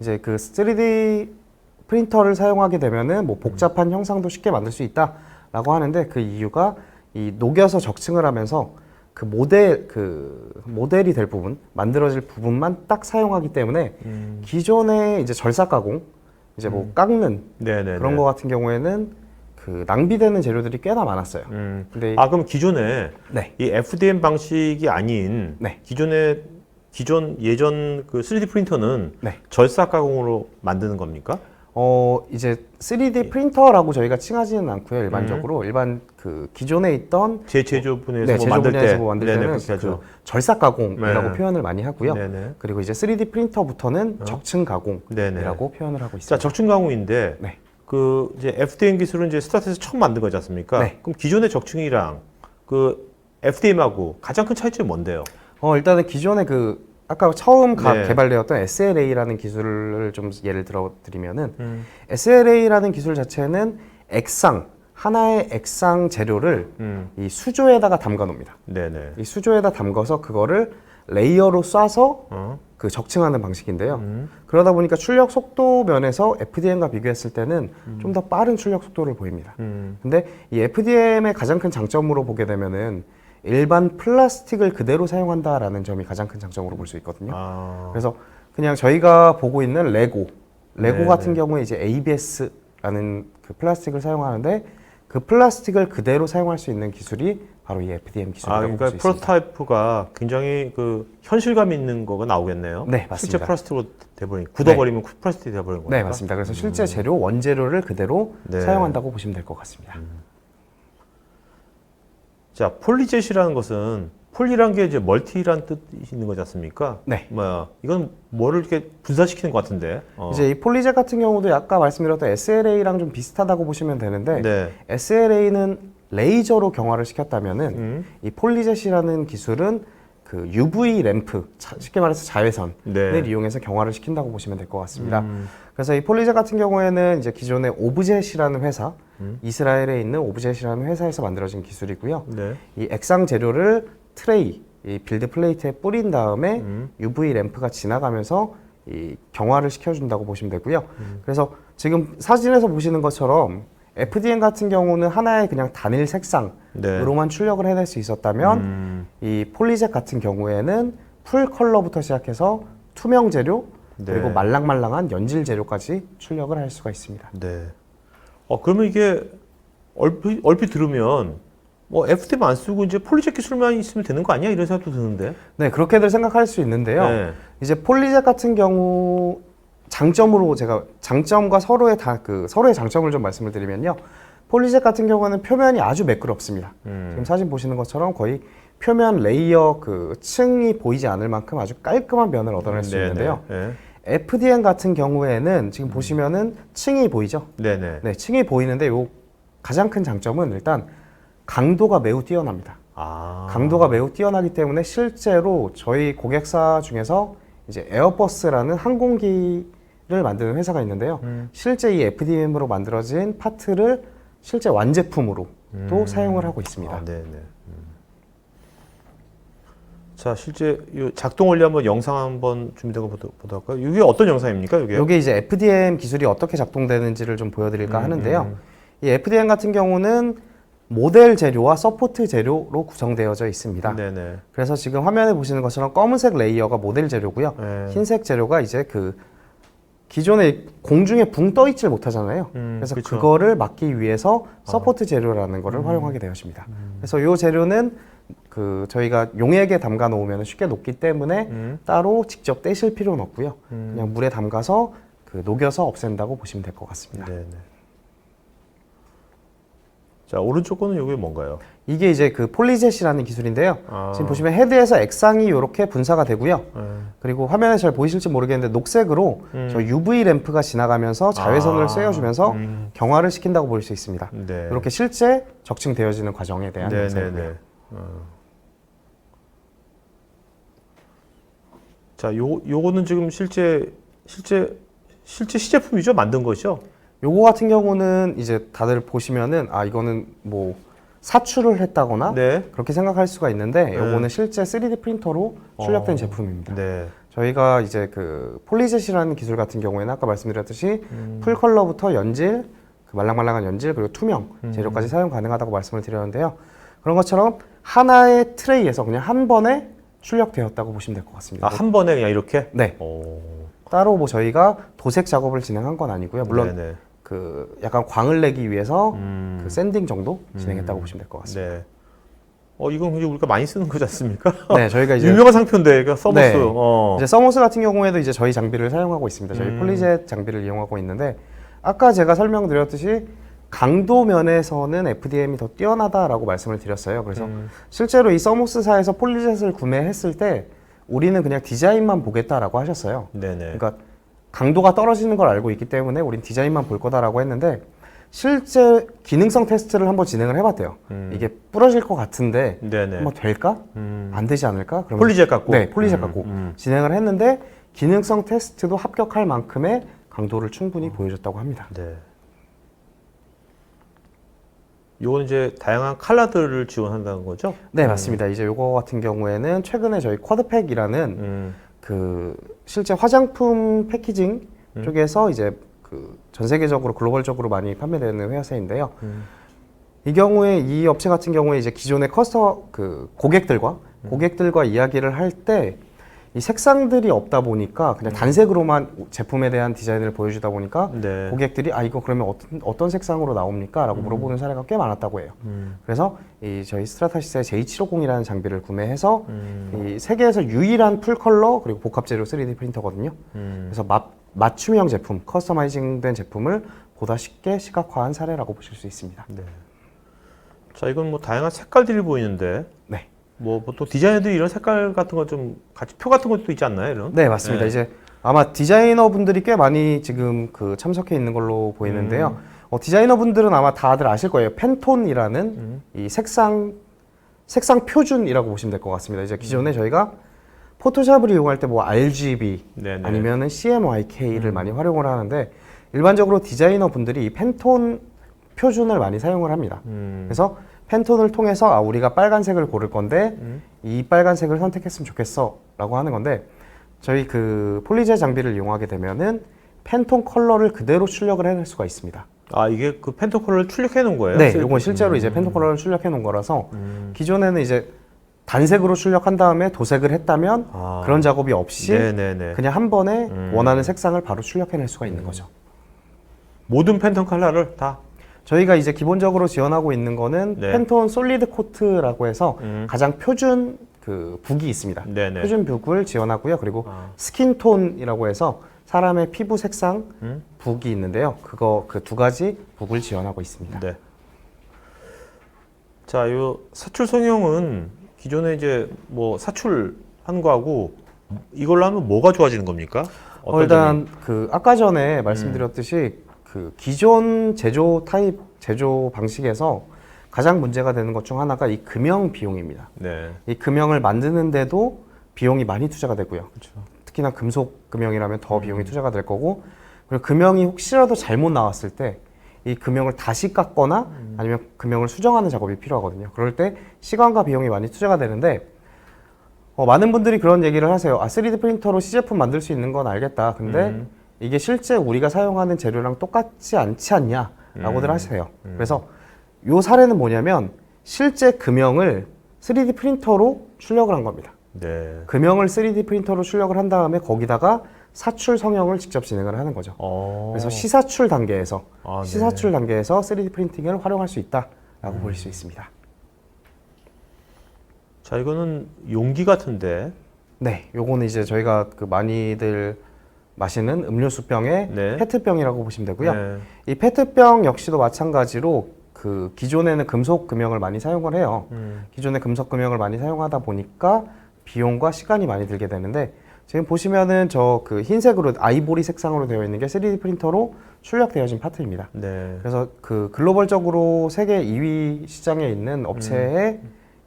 이제 그 3D 프린터를 사용하게 되면은 뭐 복잡한 형상도 쉽게 만들 수 있다라고 하는데 그 이유가 이 녹여서 적층을 하면서 그 모델이 될 부분, 만들어질 부분만 딱 사용하기 때문에 기존의 이제 절삭 가공, 이제 뭐 깎는 네네네. 그런 거 같은 경우에는 그 낭비되는 재료들이 꽤나 많았어요. 근데 그럼 기존에 네. 이 FDM 방식이 아닌 네. 예전 그 3D 프린터는 네. 절삭 가공으로 만드는 겁니까? 이제 3D 프린터라고 저희가 칭하지는 않고요. 일반적으로 일반 그 기존에 있던 제조 분야에서 네, 뭐 제조 만들 분야에서 때 뭐 만들 네네, 때는 그렇게 하죠. 그 절삭 가공이라고 네. 표현을 많이 하고요. 네네. 그리고 이제 3D 프린터부터는 적층 가공이라고 네네. 표현을 하고 자, 있습니다. 적층 가공인데 네. 그 이제 FDM 기술은 이제 스타트에서 처음 만든 거지 않습니까? 네. 그럼 기존의 적층이랑 그 FDM하고 가장 큰 차이점이 뭔데요? 일단은 기존에 그 아까 처음 네. 개발되었던 SLA라는 기술을 좀 예를 들어 드리면은 SLA라는 기술 자체는 하나의 액상 재료를 이 수조에다가 담가 놓습니다. 네네. 이 수조에다 담가서 그거를 레이어로 쏴서 그 적층하는 방식인데요. 그러다 보니까 출력 속도 면에서 FDM과 비교했을 때는 좀 더 빠른 출력 속도를 보입니다. 근데 이 FDM의 가장 큰 장점으로 보게 되면은 일반 플라스틱을 그대로 사용한다라는 점이 가장 큰 장점으로 볼 수 있거든요. 그래서 그냥 저희가 보고 있는 레고 네, 같은 경우에 이제 ABS라는 그 플라스틱을 사용하는데 그 플라스틱을 그대로 사용할 수 있는 기술이 바로 이 FDM 기술이라고 볼 수 그러니까 있습니다. 프로토타입가 굉장히 그 현실감 있는 거가 나오겠네요. 네, 맞습니다. 실제 플라스틱으로 돼버린 굳어버리면 플라스틱이 돼버린 거니까. 네, 맞습니다. 그래서 실제 재료, 원재료를 그대로 네. 사용한다고 보시면 될 것 같습니다. 자, 폴리젯이라는 것은 폴리란 게 이제 멀티란 뜻이 있는 거지 않습니까? 네. 이건 뭐를 이렇게 분산시키는 것 같은데. 이제 이 폴리젯 같은 경우도 아까 말씀드렸던 SLA랑 좀 비슷하다고 보시면 되는데 네. SLA는 레이저로 경화를 시켰다면은 이 폴리젯이라는 기술은 그 UV 램프, 쉽게 말해서 자외선을 네. 이용해서 경화를 시킨다고 보시면 될 것 같습니다. 그래서 이 폴리젯 같은 경우에는 이제 기존의 오브젯이라는 회사, 이스라엘에 있는 오브젯이라는 회사에서 만들어진 기술이고요. 네. 이 액상 재료를 트레이, 이 빌드 플레이트에 뿌린 다음에 UV 램프가 지나가면서 이 경화를 시켜준다고 보시면 되고요. 그래서 지금 사진에서 보시는 것처럼 FDM 같은 경우는 하나의 그냥 단일 색상으로만 출력을 해낼 수 있었다면 이 폴리젯 같은 경우에는 풀 컬러부터 시작해서 투명 재료 그리고 네. 말랑말랑한 연질 재료까지 출력을 할 수가 있습니다. 네. 그러면 이게 얼핏 들으면 FDM 안 쓰고 이제 폴리젯 기술만 있으면 되는 거 아니야? 이런 생각도 드는데. 네, 그렇게들 생각할 수 있는데요. 네. 이제 폴리젯 같은 경우 장점으로 제가 장점과 서로의 장점을 좀 말씀을 드리면요. 폴리젯 같은 경우는 표면이 아주 매끄럽습니다. 지금 사진 보시는 것처럼 거의 표면 레이어 그 층이 보이지 않을 만큼 아주 깔끔한 면을 얻어낼 수 있는데요. 네. FDM 같은 경우에는 지금 보시면은 층이 보이죠? 네네. 네, 층이 보이는데 요 가장 큰 장점은 일단 강도가 매우 뛰어납니다. 강도가 매우 뛰어나기 때문에 실제로 저희 고객사 중에서 이제 에어버스라는 항공기를 만드는 회사가 있는데요. 실제 이 FDM으로 만들어진 파트를 실제 완제품으로 또 사용을 하고 있습니다. 네네. 자, 실제 이 작동 원리 한번 영상 한번 준비된 거 보도록 할까요? 이게 어떤 영상입니까, 이게? 이게 이제 FDM 기술이 어떻게 작동되는지를 좀 보여드릴까 하는데요. 이 FDM 같은 경우는 모델 재료와 서포트 재료로 구성되어져 있습니다. 네네. 그래서 지금 화면에 보시는 것처럼 검은색 레이어가 모델 재료고요. 네. 흰색 재료가 이제 그 기존에 공중에 붕 떠 있질 못하잖아요. 그래서 그쵸. 그거를 막기 위해서 서포트 재료라는 거를 활용하게 되었습니다. 그래서 이 재료는 그 저희가 용액에 담가 놓으면 쉽게 녹기 때문에 따로 직접 떼실 필요는 없고요. 그냥 물에 담가서 그 녹여서 없앤다고 보시면 될 것 같습니다. 네네. 자, 오른쪽 거는 이게 뭔가요? 이게 이제 그 폴리젯이라는 기술인데요. 아. 지금 보시면 헤드에서 액상이 이렇게 분사가 되고요. 그리고 화면에 잘 보이실지 모르겠는데 녹색으로 저 UV 램프가 지나가면서 자외선을 쐬어주면서 경화를 시킨다고 볼 수 있습니다. 네. 이렇게 실제 적층되어지는 과정에 대한 영상이고요. 네네네. 자, 요거는 지금 실제 시제품이죠? 만든 것이죠? 요거 같은 경우는 이제 다들 보시면은 아 이거는 뭐 사출을 했다거나 네. 그렇게 생각할 수가 있는데 요거는 실제 3D 프린터로 출력된 제품입니다. 네. 저희가 이제 그 폴리젯이라는 기술 같은 경우에는 아까 말씀드렸듯이 풀 컬러부터 연질, 그 말랑말랑한 연질 그리고 투명 재료까지 사용 가능하다고 말씀을 드렸는데요. 그런 것처럼 하나의 트레이에서 그냥 한 번에 출력되었다고 보시면 될 것 같습니다. 아, 한 번에 그냥 이렇게? 네. 오. 따로 뭐 저희가 도색 작업을 진행한 건 아니고요. 물론 네네. 그 약간 광을 내기 위해서 그 샌딩 정도 진행했다고 보시면 될 것 같습니다. 네. 이건 굉장히 우리가 많이 쓰는 거지 않습니까? 네, 저희가 이제 유명한 상표인데, 그 서머스. 네. 이제 서머스 같은 경우에도 이제 저희 장비를 사용하고 있습니다. 저희 폴리젯 장비를 이용하고 있는데 아까 제가 설명드렸듯이 강도 면에서는 FDM이 더 뛰어나다라고 말씀을 드렸어요. 그래서 실제로 이 서머스사에서 폴리젯을 구매했을 때 우리는 그냥 디자인만 보겠다라고 하셨어요. 네네. 그러니까 강도가 떨어지는 걸 알고 있기 때문에 우린 디자인만 볼 거다라고 했는데 실제 기능성 테스트를 한번 진행을 해봤대요. 이게 부러질 것 같은데 네네. 한번 될까? 안 되지 않을까? 그러면 폴리젯 갖고? 네, 폴리젯 갖고 진행을 했는데 기능성 테스트도 합격할 만큼의 강도를 충분히 보여줬다고 합니다. 네. 요건 이제 다양한 컬러들을 지원한다는 거죠? 네, 맞습니다. 이제 요거 같은 경우에는 최근에 저희 쿼드팩이라는 그 실제 화장품 패키징 쪽에서 이제 그 전 세계적으로 글로벌적으로 많이 판매되는 회사인데요. 이 경우에 이 업체 같은 경우에 이제 기존의 그 고객들과 이야기를 할 때 이 색상들이 없다 보니까 그냥 단색으로만 제품에 대한 디자인을 보여주다 보니까 네. 고객들이 아 이거 그러면 어떤 색상으로 나옵니까? 라고 물어보는 사례가 꽤 많았다고 해요. 그래서 이 저희 스트라타시스의 J750이라는 장비를 구매해서 이 세계에서 유일한 풀 컬러 그리고 복합 재료 3D 프린터거든요. 그래서 맞춤형 제품, 커스터마이징된 제품을 보다 쉽게 시각화한 사례라고 보실 수 있습니다. 네. 자, 이건 뭐 다양한 색깔들이 보이는데, 네. 뭐 보통 디자이너들이 이런 색깔 같은 거 좀 같이 표 같은 것도 있지 않나요? 이런? 네, 맞습니다. 네. 이제 아마 디자이너 분들이 꽤 많이 지금 그 참석해 있는 걸로 보이는데요. 디자이너 분들은 아마 다들 아실 거예요. 펜톤이라는 이 색상 표준이라고 보시면 될 것 같습니다. 이제 기존에 저희가 포토샵을 이용할 때 뭐 RGB 네네. 아니면은 CMYK를 많이 활용을 하는데 일반적으로 디자이너 분들이 이 펜톤 표준을 많이 사용을 합니다. 그래서 펜톤을 통해서 아 우리가 빨간색을 고를 건데 이 빨간색을 선택했으면 좋겠어 라고 하는 건데 저희 그 폴리젯 장비를 이용하게 되면은 펜톤 컬러를 그대로 출력을 해낼 수가 있습니다. 아, 이게 그 펜톤 컬러를 출력해 놓은 거예요? 네, 이건 실제로 이제 펜톤 컬러를 출력해 놓은 거라서 기존에는 이제 단색으로 출력한 다음에 도색을 했다면 그런 작업이 없이 네네네. 그냥 한 번에 원하는 색상을 바로 출력해낼 수가 있는 거죠. 모든 펜톤 컬러를 다? 저희가 이제 기본적으로 지원하고 있는 거는 네. 펜톤 솔리드 코트라고 해서 가장 표준 그 북이 있습니다. 네네. 표준 북을 지원하고요. 그리고 스킨톤이라고 해서 사람의 피부 색상 북이 있는데요. 그 두 가지 북을 지원하고 있습니다. 네. 자, 요 사출 성형은 기존에 이제 뭐 사출한 거하고 이걸로 하면 뭐가 좋아지는 겁니까? 어떤 일단 그 아까 전에 말씀드렸듯이 그 기존 제조 방식에서 가장 문제가 되는 것 중 하나가 이 금형 비용입니다. 네. 이 금형을 만드는데도 비용이 많이 투자가 되고요. 그렇죠. 특히나 금속 금형이라면 더 비용이 투자가 될 거고, 그리고 금형이 혹시라도 잘못 나왔을 때 이 금형을 다시 깎거나 아니면 금형을 수정하는 작업이 필요하거든요. 그럴 때 시간과 비용이 많이 투자가 되는데 많은 분들이 그런 얘기를 하세요. 3D 프린터로 시제품 만들 수 있는 건 알겠다. 근데 이게 실제 우리가 사용하는 재료랑 똑같지 않지 않냐? 라고들 하세요. 그래서 요 사례는 뭐냐면 실제 금형을 3D 프린터로 출력을 한 겁니다. 네. 금형을 3D 프린터로 출력을 한 다음에 거기다가 사출 성형을 직접 진행을 하는 거죠. 그래서 시사출 단계에서 아, 네. 시사출 단계에서 3D 프린팅을 활용할 수 있다라고 볼 수 있습니다. 자, 이거는 용기 같은데. 네, 요거는 이제 저희가 그 많이들 마시는 음료수병의 네. 페트병이라고 보시면 되고요. 네. 이 페트병 역시도 마찬가지로 그 기존에는 금속 금형을 많이 사용을 해요. 기존에 금속 금형을 많이 사용하다 보니까 비용과 시간이 많이 들게 되는데 지금 보시면은 저 그 흰색으로 아이보리 색상으로 되어 있는 게 3D 프린터로 출력되어진 파트입니다. 네. 그래서 그 글로벌적으로 세계 2위 시장에 있는 업체의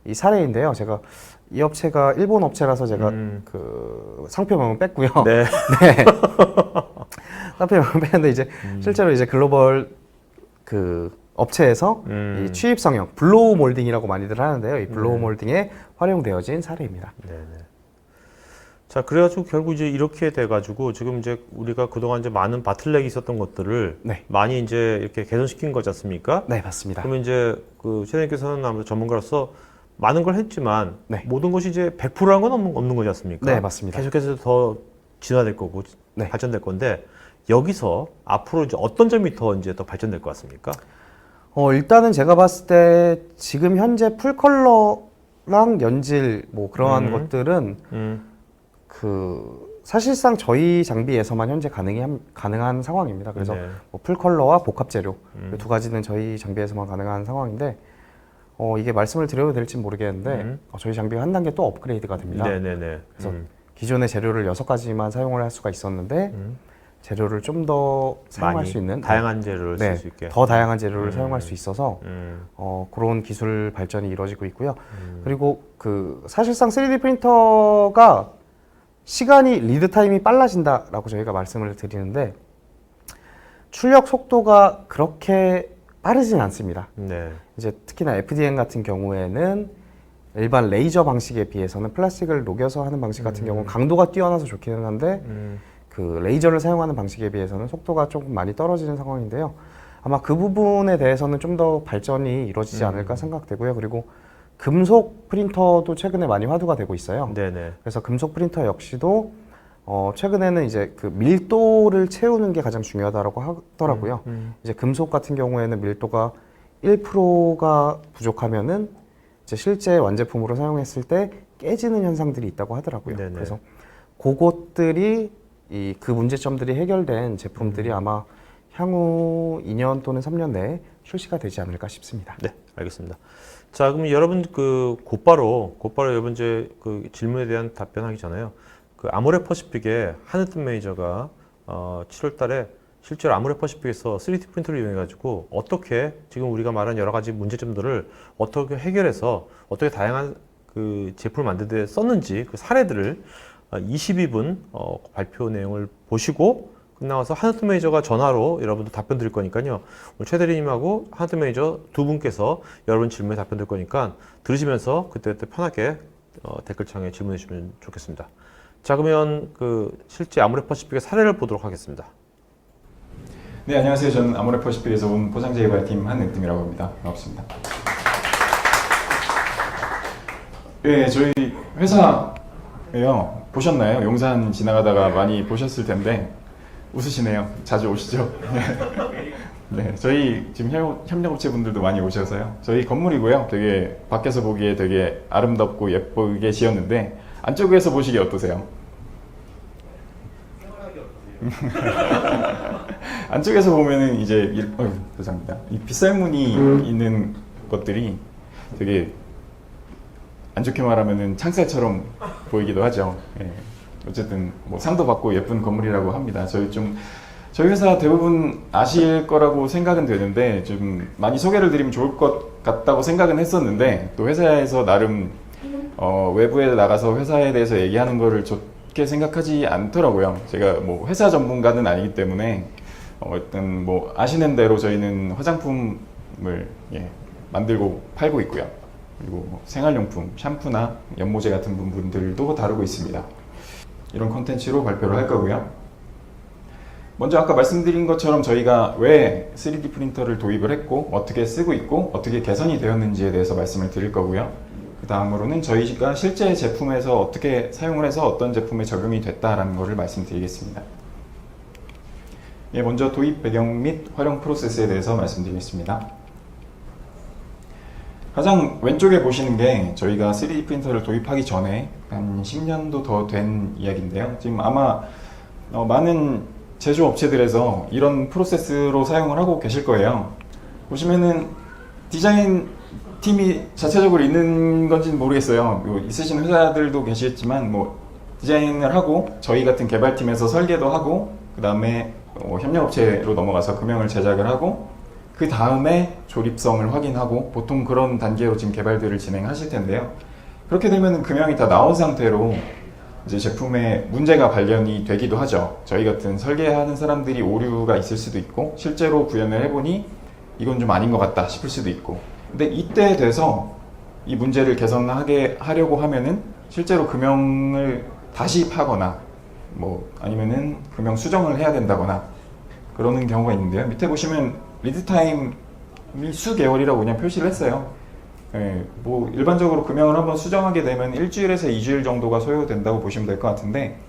이 사례인데요. 제가 이 업체가 일본 업체라서 제가 그 상표명은 뺐고요. 네. 네. 상표명은 뺐는데 이제 실제로 이제 글로벌 그 업체에서 이 취입 성형 블로우 몰딩이라고 많이들 하는데요. 이 블로우 몰딩에 활용되어진 사례입니다. 네. 자, 그래가지고 결국 이제 이렇게 돼가지고 지금 이제 우리가 그동안 이제 많은 바틀렉이 있었던 것들을 네. 많이 이제 이렇게 개선시킨 거지 않습니까? 네, 맞습니다. 그러면 이제 그 최대님께서는 아무래도 전문가로서 많은 걸 했지만 네. 모든 것이 이제 100%란 건 없는 거지 않습니까? 네, 맞습니다. 계속해서 더 진화될 거고 네. 발전될 건데 여기서 앞으로 이제 어떤 점이 더 이제 더 발전될 것 같습니까? 일단은 제가 봤을 때 지금 현재 풀컬러랑 연질 뭐 그러한 것들은 그 사실상 저희 장비에서만 현재 가능한 상황입니다. 그래서 네. 뭐 풀컬러와 복합 재료 이 두 가지는 저희 장비에서만 가능한 상황인데 이게 말씀을 드려도 될지 모르겠는데 저희 장비가 한 단계 또 업그레이드가 됩니다. 네네네. 그래서 기존의 재료를 6가지만 사용을 할 수가 있었는데 재료를 좀 더 사용할 많이 수 있는 다양한 재료를 네, 쓸 수 있게. 더 다양한 재료를 사용할 수 있어서 음. 그런 기술 발전이 이루어지고 있고요. 그리고 그 사실상 3D 프린터가 시간이 리드 타임이 빨라진다라고 저희가 말씀을 드리는데 출력 속도가 그렇게 빠르진 않습니다. 네. 이제 특히나 FDM 같은 경우에는 일반 레이저 방식에 비해서는 플라스틱을 녹여서 하는 방식 같은 경우는 강도가 뛰어나서 좋기는 한데 그 레이저를 사용하는 방식에 비해서는 속도가 조금 많이 떨어지는 상황인데요. 아마 그 부분에 대해서는 좀 더 발전이 이루어지지 않을까 생각되고요. 그리고 금속 프린터도 최근에 많이 화두가 되고 있어요. 네네. 그래서 금속 프린터 역시도 최근에는 이제 그 밀도를 채우는 게 가장 중요하다고 하더라고요. 이제 금속 같은 경우에는 밀도가 1%가 부족하면은 이제 실제 완제품으로 사용했을 때 깨지는 현상들이 있다고 하더라고요. 네네. 그래서 그것들이 그 문제점들이 해결된 제품들이 아마 향후 2년 또는 3년 내에 출시가 되지 않을까 싶습니다. 네, 알겠습니다. 자, 그럼 여러분 곧바로 여러분 이제 그 질문에 대한 답변하기 전에요. 그 아모레 퍼시픽의 하느뜸 매니저가 7월달에 실제로 아모레 퍼시픽에서 3D 프린터를 이용해가지고 어떻게 지금 우리가 말한 여러 가지 문제점들을 어떻게 해결해서 어떻게 다양한 그 제품을 만드는 데 썼는지 그 사례들을 22분 발표 내용을 보시고 끝나서 하느뜸 매니저가 전화로 여러분들 답변 드릴 거니까요. 오늘 최 대리님하고 하느뜸 매니저 두 분께서 여러분 질문에 답변 드릴 거니까 들으시면서 그때그때 편하게 댓글창에 질문해 주시면 좋겠습니다. 자, 그러면 그 실제 아모레 퍼시픽의 사례를 보도록 하겠습니다. 네, 안녕하세요. 저는 아모레 퍼시픽에서 온 포장재 개발팀 한은뜸이라고 합니다. 반갑습니다. 네, 저희 회사예요. 보셨나요? 용산 지나가다가 많이 보셨을 텐데 웃으시네요. 자주 오시죠? 네, 저희 지금 협력업체 분들도 많이 오셔서요. 저희 건물이고요. 되게 밖에서 보기에 되게 아름답고 예쁘게 지었는데 안쪽에서 보시기에 어떠세요? 안쪽에서 보면은 이제 죄송합니다. 이 빗살무늬 있는 것들이 되게 안 좋게 말하면은 창살처럼 보이기도 하죠. 예. 어쨌든 뭐 상도 받고 예쁜 건물이라고 합니다. 저희 회사 대부분 아실 거라고 생각은 되는데 좀 많이 소개를 드리면 좋을 것 같다고 생각은 했었는데 또 회사에서 나름 외부에 나가서 회사에 대해서 얘기하는 거를 좋게 생각하지 않더라고요. 제가 뭐 회사 전문가는 아니기 때문에 일단 뭐 아시는 대로 저희는 화장품을 만들고 팔고 있고요. 그리고 뭐 생활용품, 샴푸나 연모제 같은 부분들도 다루고 있습니다. 이런 컨텐츠로 발표를 할 거고요. 먼저 아까 말씀드린 것처럼 저희가 왜 3D 프린터를 도입을 했고 어떻게 쓰고 있고 어떻게 개선이 되었는지에 대해서 말씀을 드릴 거고요. 그 다음으로는 저희가 실제 제품에서 어떻게 사용을 해서 어떤 제품에 적용이 됐다라는 것을 말씀드리겠습니다. 예, 먼저 도입 배경 및 활용 프로세스에 대해서 말씀드리겠습니다. 가장 왼쪽에 보시는 게 저희가 3D 프린터를 도입하기 전에 한 10년도 더 된 이야기인데요. 지금 아마 많은 제조업체들에서 이런 프로세스로 사용을 하고 계실 거예요. 보시면은 디자인 팀이 자체적으로 있는 건지는 모르겠어요. 있으신 회사들도 계시겠지만 뭐 디자인을 하고 저희 같은 개발팀에서 설계도 하고 그 다음에 협력업체로 넘어가서 금형을 제작을 하고 그 다음에 조립성을 확인하고 보통 그런 단계로 지금 개발들을 진행하실 텐데요. 그렇게 되면 금형이 다 나온 상태로 이제 제품에 문제가 발견이 되기도 하죠. 저희 같은 설계하는 사람들이 오류가 있을 수도 있고 실제로 구현을 해보니 이건 좀 아닌 것 같다 싶을 수도 있고 근데 이때 돼서 이 문제를 개선하게 하려고 하면은 실제로 금형을 다시 파거나 뭐 아니면은 금형 수정을 해야 된다거나 그러는 경우가 있는데요. 밑에 보시면 리드 타임이 수개월이라고 그냥 표시를 했어요. 예, 뭐 일반적으로 금형을 한번 수정하게 되면 일주일에서 2주일 정도가 소요된다고 보시면 될 것 같은데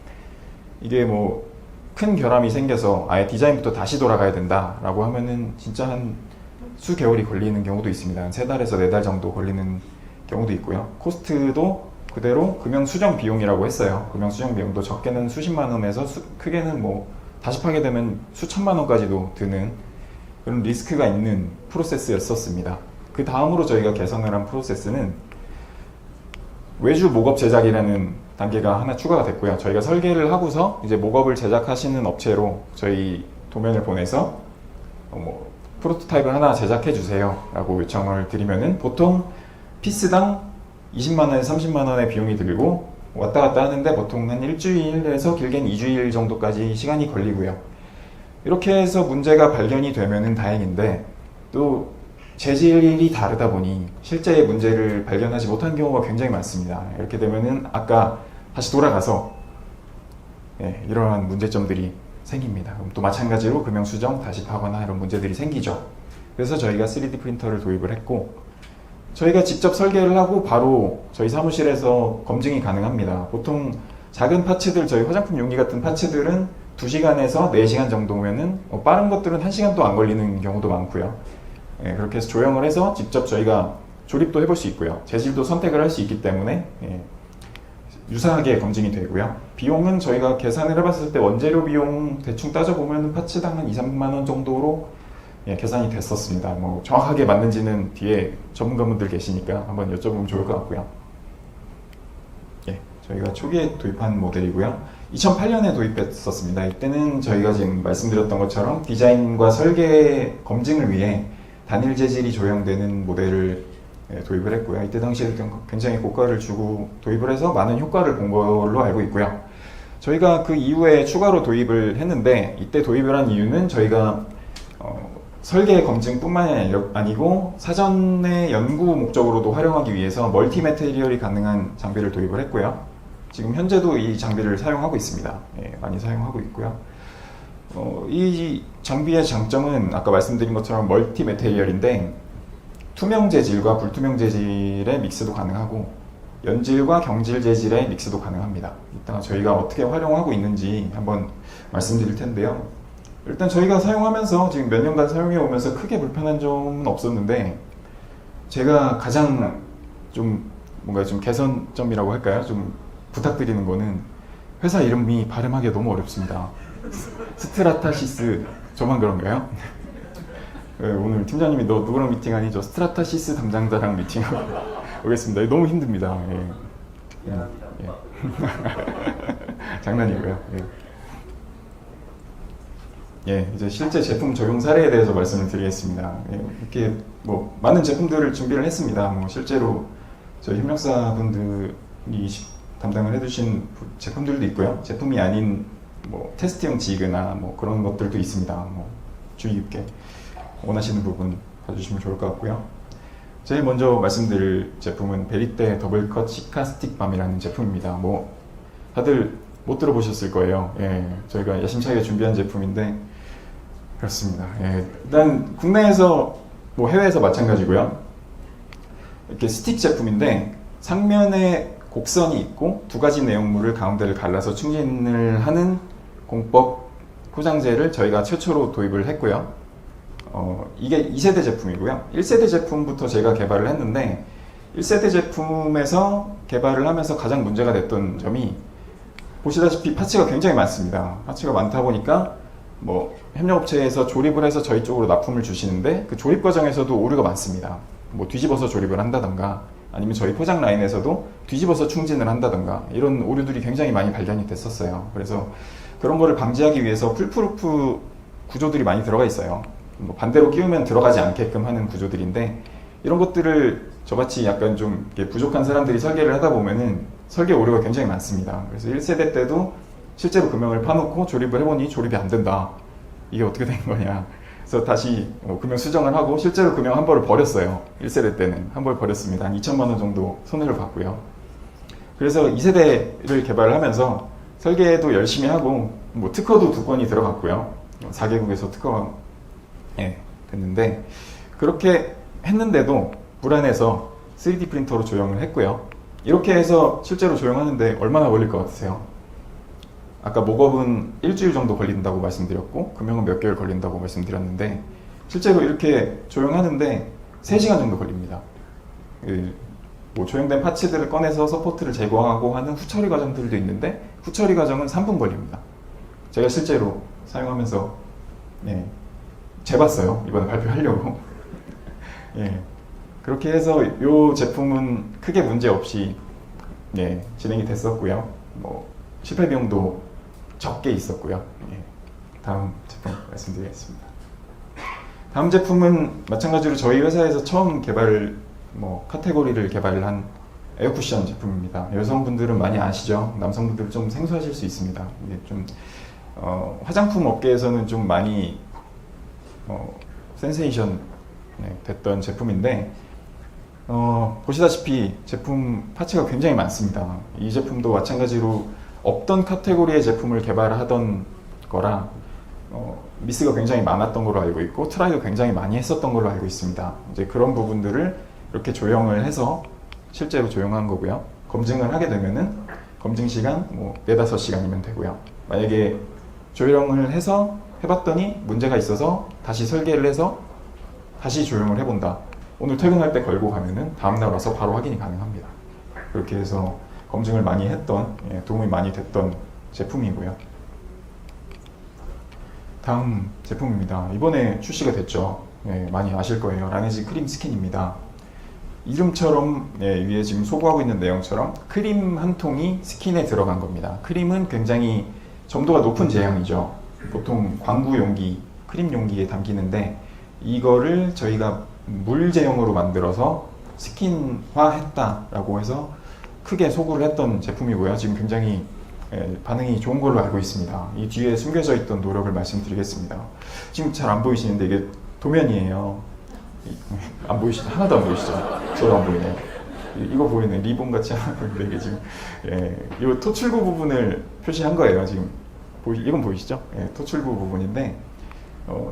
이게 뭐 큰 결함이 생겨서 아예 디자인부터 다시 돌아가야 된다라고 하면은 진짜 한 수개월이 걸리는 경우도 있습니다. 한 3달에서 4달 정도 걸리는 경우도 있고요. 코스트도 그대로 금형 수정 비용이라고 했어요. 금형 수정 비용도 적게는 수십만 원에서 크게는 뭐 다시 파게 되면 수천만 원까지도 드는 그런 리스크가 있는 프로세스였었습니다. 그 다음으로 저희가 개선을 한 프로세스는 외주 목업 제작이라는 단계가 하나 추가가 됐고요. 저희가 설계를 하고서 이제 목업을 제작하시는 업체로 저희 도면을 보내서 뭐 프로토타입을 하나 제작해 주세요 라고 요청을 드리면은 보통 피스당 20만원에서 30만원의 비용이 들고 왔다 갔다 하는데 보통 한 일주일에서 길게는 2주일 정도까지 시간이 걸리고요. 이렇게 해서 문제가 발견이 되면은 다행인데 또 재질이 다르다 보니 실제의 문제를 발견하지 못한 경우가 굉장히 많습니다. 이렇게 되면은 아까 다시 돌아가서 이러한 문제점들이 생깁니다. 그럼 또 마찬가지로 금형 수정 다시 파거나 이런 문제들이 생기죠. 그래서 저희가 3D 프린터를 도입을 했고 저희가 직접 설계를 하고 바로 저희 사무실에서 검증이 가능합니다. 보통 작은 파츠들, 저희 화장품 용기 같은 파츠들은 2시간에서 4시간 정도면은 빠른 것들은 1시간도 안 걸리는 경우도 많고요. 그렇게 해서 조형을 해서 직접 저희가 조립도 해볼 수 있고요. 재질도 선택을 할 수 있기 때문에 유사하게 검증이 되고요. 비용은 저희가 계산을 해봤을 때 원재료 비용 대충 따져보면 파츠당 한 2, 3만 원 정도로 계산이 됐었습니다. 뭐 정확하게 맞는지는 뒤에 전문가분들 계시니까 한번 여쭤보면 좋을 것 같고요. 저희가 초기에 도입한 모델이고요. 2008년에 도입했었습니다. 이때는 저희가 지금 말씀드렸던 것처럼 디자인과 설계 검증을 위해 단일 재질이 조형되는 모델을 도입을 했고요. 이때 당시에 굉장히 고가를 주고 도입을 해서 많은 효과를 본 걸로 알고 있고요. 저희가 그 이후에 추가로 도입을 했는데 이때 도입을 한 이유는 저희가 설계 검증뿐만이 아니고 사전의 연구 목적으로도 활용하기 위해서 멀티 매테리얼이 가능한 장비를 도입을 했고요. 지금 현재도 이 장비를 사용하고 있습니다. 많이 사용하고 있고요. 이 장비의 장점은 아까 말씀드린 것처럼 멀티 매테리얼인데 투명 재질과 불투명 재질의 믹스도 가능하고 연질과 경질 재질의 믹스도 가능합니다. 이따가 저희가 어떻게 활용하고 있는지 한번 말씀드릴 텐데요. 일단 저희가 사용하면서 지금 몇 년간 사용해 오면서 크게 불편한 점은 없었는데 제가 가장 좀 뭔가 좀 개선점이라고 할까요? 좀 부탁드리는 거는 회사 이름이 발음하기가 너무 어렵습니다. 스트라타시스, 저만 그런가요? 오늘 팀장님이 너 누구랑 미팅하니? 저 스트라타시스 담당자랑 미팅하고 오겠습니다. 너무 힘듭니다. 장난이고요. 이제 실제 제품 적용 사례에 대해서 말씀을 드리겠습니다. 이렇게 뭐 많은 제품들을 준비를 했습니다. 뭐 실제로 저희 협력사분들이 담당을 해주신 제품들도 있고요. 제품이 아닌 뭐 테스트용 지그나 뭐 그런 것들도 있습니다. 뭐 주의 깊게 원하시는 부분 봐주시면 좋을 것 같고요. 제일 먼저 말씀드릴 제품은 베리떼 더블컷 시카스틱 밤이라는 제품입니다. 뭐 다들 못 들어보셨을 거예요. 예, 저희가 야심차게 준비한 제품인데 그렇습니다. 예, 일단 국내에서 뭐 해외에서 마찬가지고요. 이렇게 스틱 제품인데 상면에 곡선이 있고 두 가지 내용물을 가운데를 갈라서 충진을 하는 공법 포장재를 저희가 최초로 도입을 했고요. 이게 2세대 제품이고요. 1세대 제품부터 제가 개발을 했는데 1세대 제품에서 개발을 하면서 가장 문제가 됐던 점이 보시다시피 파츠가 굉장히 많습니다. 파츠가 많다 보니까 뭐 협력업체에서 조립을 해서 저희 쪽으로 납품을 주시는데 그 조립 과정에서도 오류가 많습니다. 뭐 뒤집어서 조립을 한다던가 아니면 저희 포장 라인에서도 뒤집어서 충진을 한다던가 이런 오류들이 굉장히 많이 발견이 됐었어요. 그래서 그런 거를 방지하기 위해서 풀프루프 구조들이 많이 들어가 있어요. 뭐 반대로 끼우면 들어가지 않게끔 하는 구조들인데 이런 것들을 저같이 약간 좀 이렇게 부족한 사람들이 설계를 하다 보면은 설계 오류가 굉장히 많습니다. 그래서 1세대 때도 실제로 금형을 파놓고 조립을 해보니 조립이 안 된다. 이게 어떻게 된 거냐. 그래서 다시 금형 수정을 하고 실제로 금형 한 벌을 버렸어요. 1세대 때는 한 벌 버렸습니다. 한 2천만 원 정도 손해를 봤고요. 그래서 2세대를 개발을 하면서 설계도 열심히 하고 뭐 특허도 2건이 들어갔고요. 4개국에서 특허가 됐는데 그렇게 했는데도 불안해서 3D 프린터로 조형을 했고요. 이렇게 해서 실제로 조형하는데 얼마나 걸릴 것 같으세요? 아까 목업은 일주일 정도 걸린다고 말씀드렸고 금형은 몇 개월 걸린다고 말씀드렸는데 실제로 이렇게 조형하는데 3시간 정도 걸립니다. 뭐 조형된 파츠들을 꺼내서 서포트를 제거하고 하는 후처리 과정들도 있는데 후처리 과정은 3분 걸립니다. 제가 실제로 사용하면서 재봤어요. 이번에 발표하려고. 그렇게 해서 이 제품은 크게 문제 없이 진행이 됐었고요. 뭐 실패 비용도 적게 있었고요. 다음 제품 말씀드리겠습니다. 다음 제품은 마찬가지로 저희 회사에서 처음 카테고리를 개발을 한 에어쿠션 제품입니다. 여성분들은 많이 아시죠? 남성분들은 좀 생소하실 수 있습니다. 이게 좀 화장품 업계에서는 좀 많이 센세이션 됐던 제품인데 보시다시피 제품 파츠가 굉장히 많습니다. 이 제품도 마찬가지로 없던 카테고리의 제품을 개발하던 거라 미스가 굉장히 많았던 걸로 알고 있고 트라이도 굉장히 많이 했었던 걸로 알고 있습니다. 이제 그런 부분들을 이렇게 조형을 해서 실제로 조형한 거고요. 검증을 하게 되면은 검증 시간 4-5시간이면 되고요. 만약에 조형을 해서 해봤더니 문제가 있어서 다시 설계를 해서 다시 조형을 해본다. 오늘 퇴근할 때 걸고 가면은 다음날 와서 바로 확인이 가능합니다. 그렇게 해서 검증을 많이 했던, 도움이 많이 됐던 제품이고요. 다음 제품입니다. 이번에 출시가 됐죠. 많이 아실 거예요. 라네즈 크림 스킨입니다. 이름처럼 위에 지금 소구하고 있는 내용처럼 크림 한 통이 스킨에 들어간 겁니다. 크림은 굉장히 점도가 높은 제형이죠. 보통 광구 용기, 크림 용기에 담기는데 이거를 저희가 물 제형으로 만들어서 스킨화 했다라고 해서 크게 소구를 했던 제품이고요. 지금 굉장히 반응이 좋은 걸로 알고 있습니다. 이 뒤에 숨겨져 있던 노력을 말씀드리겠습니다. 지금 잘 안 보이시는데 이게 도면이에요. 안 보이시죠? 하나도 안 보이시죠? 저도 안 보이네요. 이거 보이네. 리본 같이 하나 보이는데 이게 지금 이 토출구 부분을 표시한 거예요. 지금 이건 보이시죠? 토출구 부분인데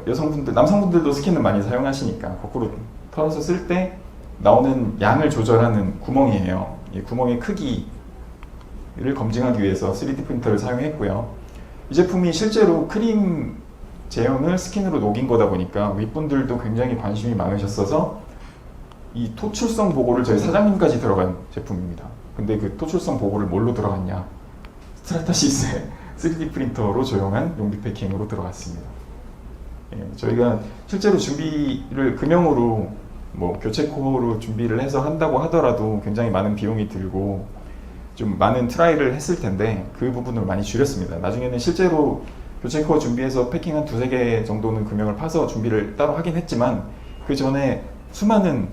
여성분들, 남성분들도 스킨을 많이 사용하시니까 거꾸로 털어서 쓸 때 나오는 양을 조절하는 구멍이에요. 이 구멍의 크기를 검증하기 위해서 3D 프린터를 사용했고요. 이 제품이 실제로 크림 제형을 스킨으로 녹인 거다 보니까 윗분들도 굉장히 관심이 많으셨어서 이 토출성 보고를 저희 사장님까지 들어간 제품입니다. 근데 그 토출성 보고를 뭘로 들어갔냐? 스트라타시스의 3D 프린터로 조형한 용기 패킹으로 들어갔습니다. 저희가 실제로 준비를 금형으로 교체 코어로 준비를 해서 한다고 하더라도 굉장히 많은 비용이 들고 좀 많은 트라이를 했을 텐데 그 부분을 많이 줄였습니다. 나중에는 실제로 교체 코어 준비해서 패킹 한 2-3개 정도는 금형을 파서 준비를 따로 하긴 했지만 그 전에 수많은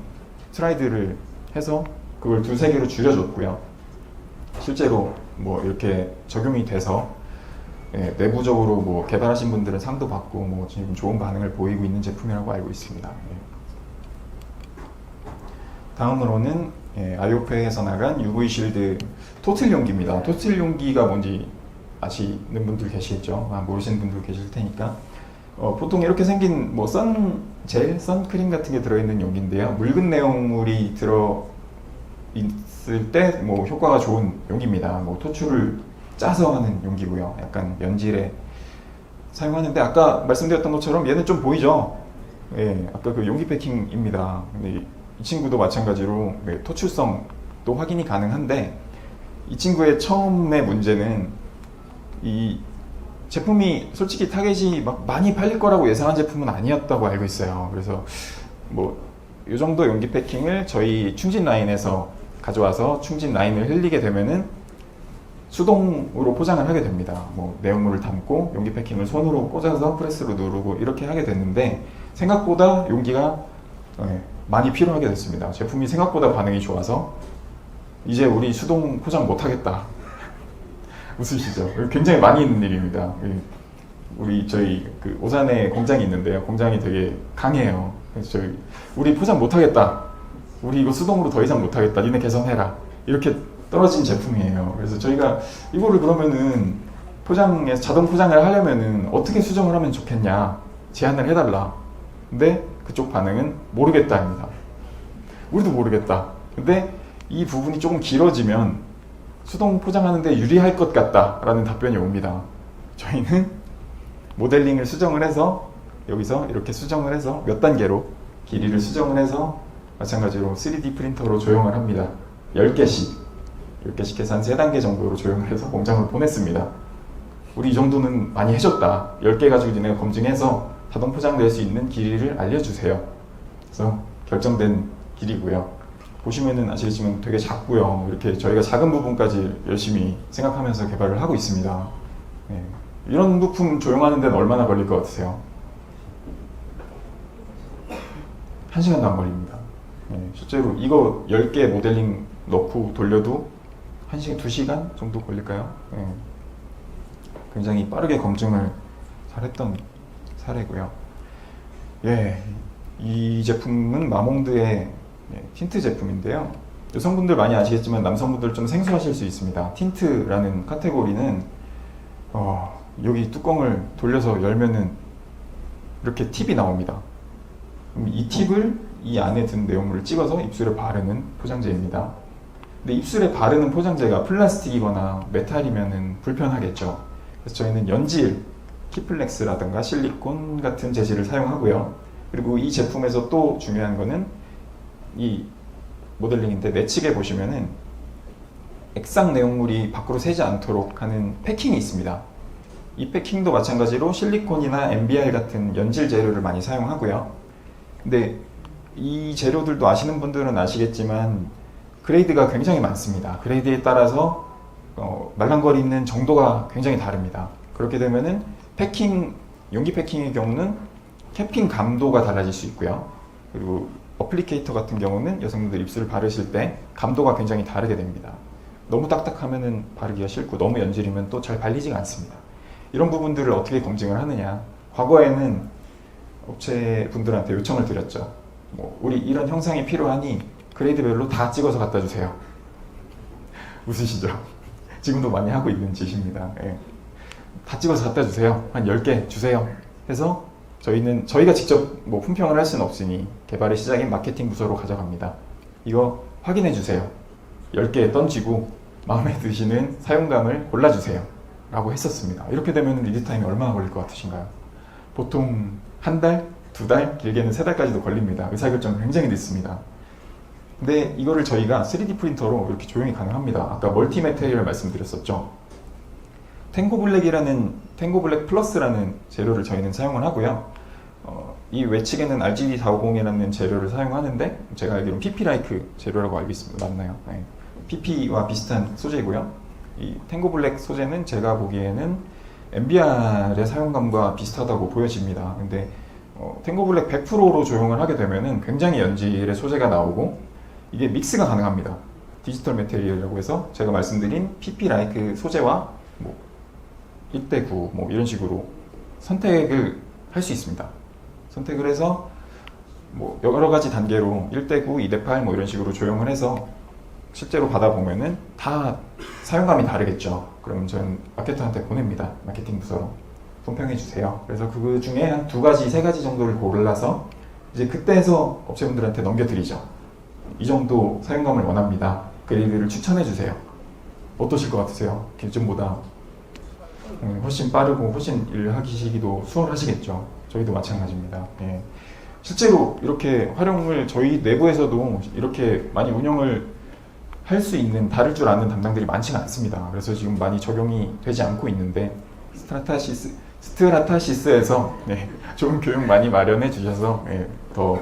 트라이들을 해서 그걸 2-3개로 줄여줬고요. 실제로 이렇게 적용이 돼서 내부적으로 개발하신 분들은 상도 받고 지금 좋은 반응을 보이고 있는 제품이라고 알고 있습니다. 다음으로는 아이오페에서 나간 UV 실드 토틀 용기입니다. 토틀 용기가 뭔지 아시는 분들 계시겠죠? 모르시는 분들 계실 테니까. 보통 이렇게 생긴 뭐 젤, 선크림 같은 게 들어있는 용기인데요. 묽은 내용물이 들어 있을 때 뭐 효과가 좋은 용기입니다. 뭐 토출을 짜서 하는 용기고요. 약간 연질에 사용하는데 아까 말씀드렸던 것처럼 얘는 좀 보이죠? 예, 아까 그 용기 패킹입니다. 근데 이 친구도 마찬가지로 토출성도 확인이 가능한데 이 친구의 처음의 문제는 이 제품이 솔직히 타겟이 막 많이 팔릴 거라고 예상한 제품은 아니었다고 알고 있어요. 그래서 뭐 이 정도 용기 패킹을 저희 충진 라인에서 가져와서 충진 라인을 흘리게 되면은 수동으로 포장을 하게 됩니다. 뭐 내용물을 담고 용기 패킹을 손으로 꽂아서 프레스로 누르고 이렇게 하게 됐는데 생각보다 용기가 많이 필요하게 됐습니다. 제품이 생각보다 반응이 좋아서 이제 우리 수동 포장 못하겠다. 웃으시죠? 굉장히 많이 있는 일입니다. 저희 그 오산에 공장이 있는데요. 공장이 되게 강해요. 그래서 우리 포장 못하겠다. 우리 이거 수동으로 더 이상 못하겠다. 니네 개선해라. 이렇게 떨어진 제품이에요. 그래서 저희가 이거를 그러면은 포장에서 자동 포장을 하려면은 어떻게 수정을 하면 좋겠냐 제안을 해달라. 근데 그쪽 반응은 모르겠다입니다. 우리도 모르겠다. 근데 이 부분이 조금 길어지면 수동 포장하는데 유리할 것 같다라는 답변이 옵니다. 저희는 모델링을 수정을 해서 여기서 이렇게 수정을 해서 몇 단계로 길이를 수정을 해서 마찬가지로 3D 프린터로 조형을 합니다. 10개씩 해서 한 3단계 정도로 조형을 해서 공장으로 보냈습니다. 우리 이 정도는 많이 해줬다. 10개 가지고 니네가 검증해서 자동 포장될 수 있는 길이를 알려주세요. 그래서 결정된 길이고요. 보시면은 아시겠지만 되게 작고요. 이렇게 저희가 작은 부분까지 열심히 생각하면서 개발을 하고 있습니다. 이런 부품 조형하는 데는 얼마나 걸릴 것 같으세요? 1시간도 안 걸립니다. 실제로 이거 10개 모델링 넣고 돌려도 1시간, 2시간 정도 걸릴까요? 굉장히 빠르게 검증을 잘했던 사례고요. 이 제품은 마몽드의 틴트 제품인데요. 여성분들 많이 아시겠지만 남성분들 좀 생소하실 수 있습니다. 틴트라는 카테고리는 여기 뚜껑을 돌려서 열면은 이렇게 팁이 나옵니다. 그럼 이 팁을 이 안에 든 내용물을 찍어서 입술에 바르는 포장재입니다. 근데 입술에 바르는 포장재가 플라스틱이거나 메탈이면은 불편하겠죠. 그래서 저희는 연질, 키플렉스라든가 실리콘 같은 재질을 사용하고요. 그리고 이 제품에서 또 중요한 거는 이 모델링인데 내측에 보시면은 액상 내용물이 밖으로 새지 않도록 하는 패킹이 있습니다. 이 패킹도 마찬가지로 실리콘이나 MBR 같은 연질 재료를 많이 사용하고요. 근데 이 재료들도 아시는 분들은 아시겠지만 그레이드가 굉장히 많습니다. 그레이드에 따라서 말랑거리는 정도가 굉장히 다릅니다. 그렇게 되면은 용기 패킹의 경우는 캡핑 감도가 달라질 수 있고요. 그리고 어플리케이터 같은 경우는 여성분들 입술을 바르실 때 감도가 굉장히 다르게 됩니다. 너무 딱딱하면은 바르기가 싫고 너무 연질이면 또 잘 발리지가 않습니다. 이런 부분들을 어떻게 검증을 하느냐. 과거에는 업체 분들한테 요청을 드렸죠. 우리 이런 형상이 필요하니 그레이드별로 다 찍어서 갖다 주세요. 웃으시죠? 지금도 많이 하고 있는 짓입니다. 다 찍어서 갖다 주세요. 한 10개 주세요. 해서 저희가 직접 품평을 할 수는 없으니 개발의 시작인 마케팅 부서로 가져갑니다. 이거 확인해 주세요. 10개 던지고 마음에 드시는 사용감을 골라주세요. 라고 했었습니다. 이렇게 되면 리드타임이 얼마나 걸릴 것 같으신가요? 보통 한 달, 2달, 길게는 3달까지도 걸립니다. 의사결정이 굉장히 늦습니다. 근데 이거를 저희가 3D 프린터로 이렇게 조형이 가능합니다. 아까 멀티 매테리얼 말씀드렸었죠. 탱고블랙 플러스라는 재료를 저희는 사용을 하고요. 이 외측에는 RGD450이라는 재료를 사용하는데 제가 알기로는 PP-라이크 재료라고 알고 있습니다. 맞나요? 네. PP와 비슷한 소재이고요. 이 탱고블랙 소재는 제가 보기에는 MBR의 사용감과 비슷하다고 보여집니다. 근데 탱고블랙 100%로 조형을 하게 되면은 굉장히 연질의 소재가 나오고 이게 믹스가 가능합니다. 디지털 매테리얼이라고 해서 제가 말씀드린 PP-라이크 소재와 1:9 이런 식으로 선택을 할 수 있습니다. 선택을 해서 뭐 여러 가지 단계로 1대9, 2대8 뭐 이런 식으로 조형을 해서 실제로 받아보면은 다 사용감이 다르겠죠. 그러면 저는 마케터한테 보냅니다. 마케팅 부서로. 품평해 주세요. 그래서 그 중에 한 2가지, 3가지 정도를 골라서 이제 그때에서 업체분들한테 넘겨드리죠. 이 정도 사용감을 원합니다. 그레이드를 추천해 주세요. 어떠실 것 같으세요? 기존보다 훨씬 빠르고 훨씬 일하시기도 수월하시겠죠. 저희도 마찬가지입니다. 예. 실제로 이렇게 활용을 저희 내부에서도 이렇게 많이 운영을 할 수 있는, 다를 줄 아는 담당들이 많지가 않습니다. 그래서 지금 많이 적용이 되지 않고 있는데 스트라타시스에서 네, 좋은 교육 많이 마련해 주셔서 예, 더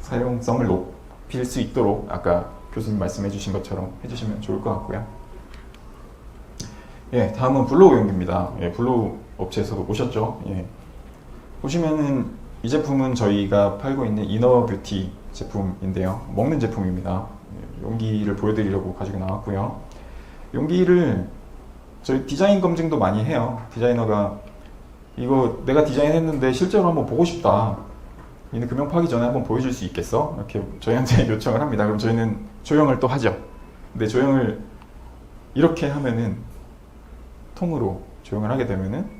사용성을 높일 수 있도록 아까 교수님 말씀해 주신 것처럼 해주시면 좋을 것 같고요. 예, 다음은 블로우 용기입니다. 예, 블로우 업체에서도 오셨죠? 예. 보시면은 이 제품은 저희가 팔고 있는 이너 뷰티 제품인데요. 먹는 제품입니다. 예, 용기를 보여드리려고 가지고 나왔고요. 용기를 저희 디자인 검증도 많이 해요. 디자이너가 이거 내가 디자인했는데 실제로 한번 보고 싶다. 얘는 금형파기 전에 한번 보여줄 수 있겠어? 이렇게 저희한테 요청을 합니다. 그럼 저희는 조형을 또 하죠. 근데 조형을 이렇게 하면은 통으로 조형을 하게 되면은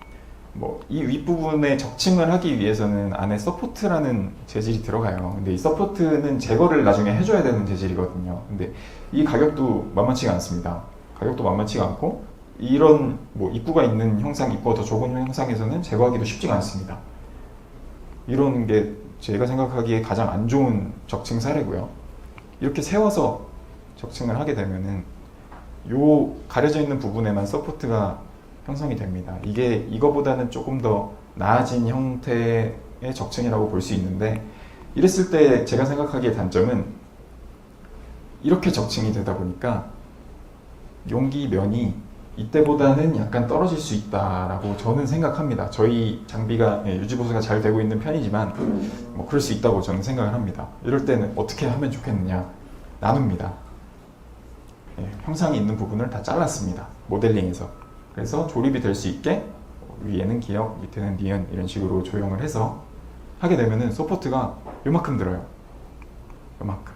뭐 이 윗부분에 적층을 하기 위해서는 안에 서포트라는 재질이 들어가요. 근데 이 서포트는 제거를 나중에 해줘야 되는 재질이거든요. 근데 이 가격도 만만치가 않습니다. 가격도 만만치가 않고 이런 뭐 입구가 있는 형상, 입구가 더 좁은 형상에서는 제거하기도 쉽지가 않습니다. 이런 게 제가 생각하기에 가장 안 좋은 적층 사례고요. 이렇게 세워서 적층을 하게 되면은 요 가려져 있는 부분에만 서포트가 형성이 됩니다. 이게 이거보다는 조금 더 나아진 형태의 적층이라고 볼 수 있는데, 이랬을 때 제가 생각하기에 단점은 이렇게 적층이 되다 보니까 용기 면이 이때보다는 약간 떨어질 수 있다라고 저는 생각합니다. 저희 장비가 유지보수가 잘 되고 있는 편이지만 뭐 그럴 수 있다고 저는 생각을 합니다. 이럴 때는 어떻게 하면 좋겠느냐, 나눕니다. 형상이 있는 부분을 다 잘랐습니다. 모델링에서. 그래서 조립이 될 수 있게 위에는 기역, 밑에는 니은 이런 식으로 조형을 해서 하게 되면은 서포트가 요만큼 들어요. 요만큼.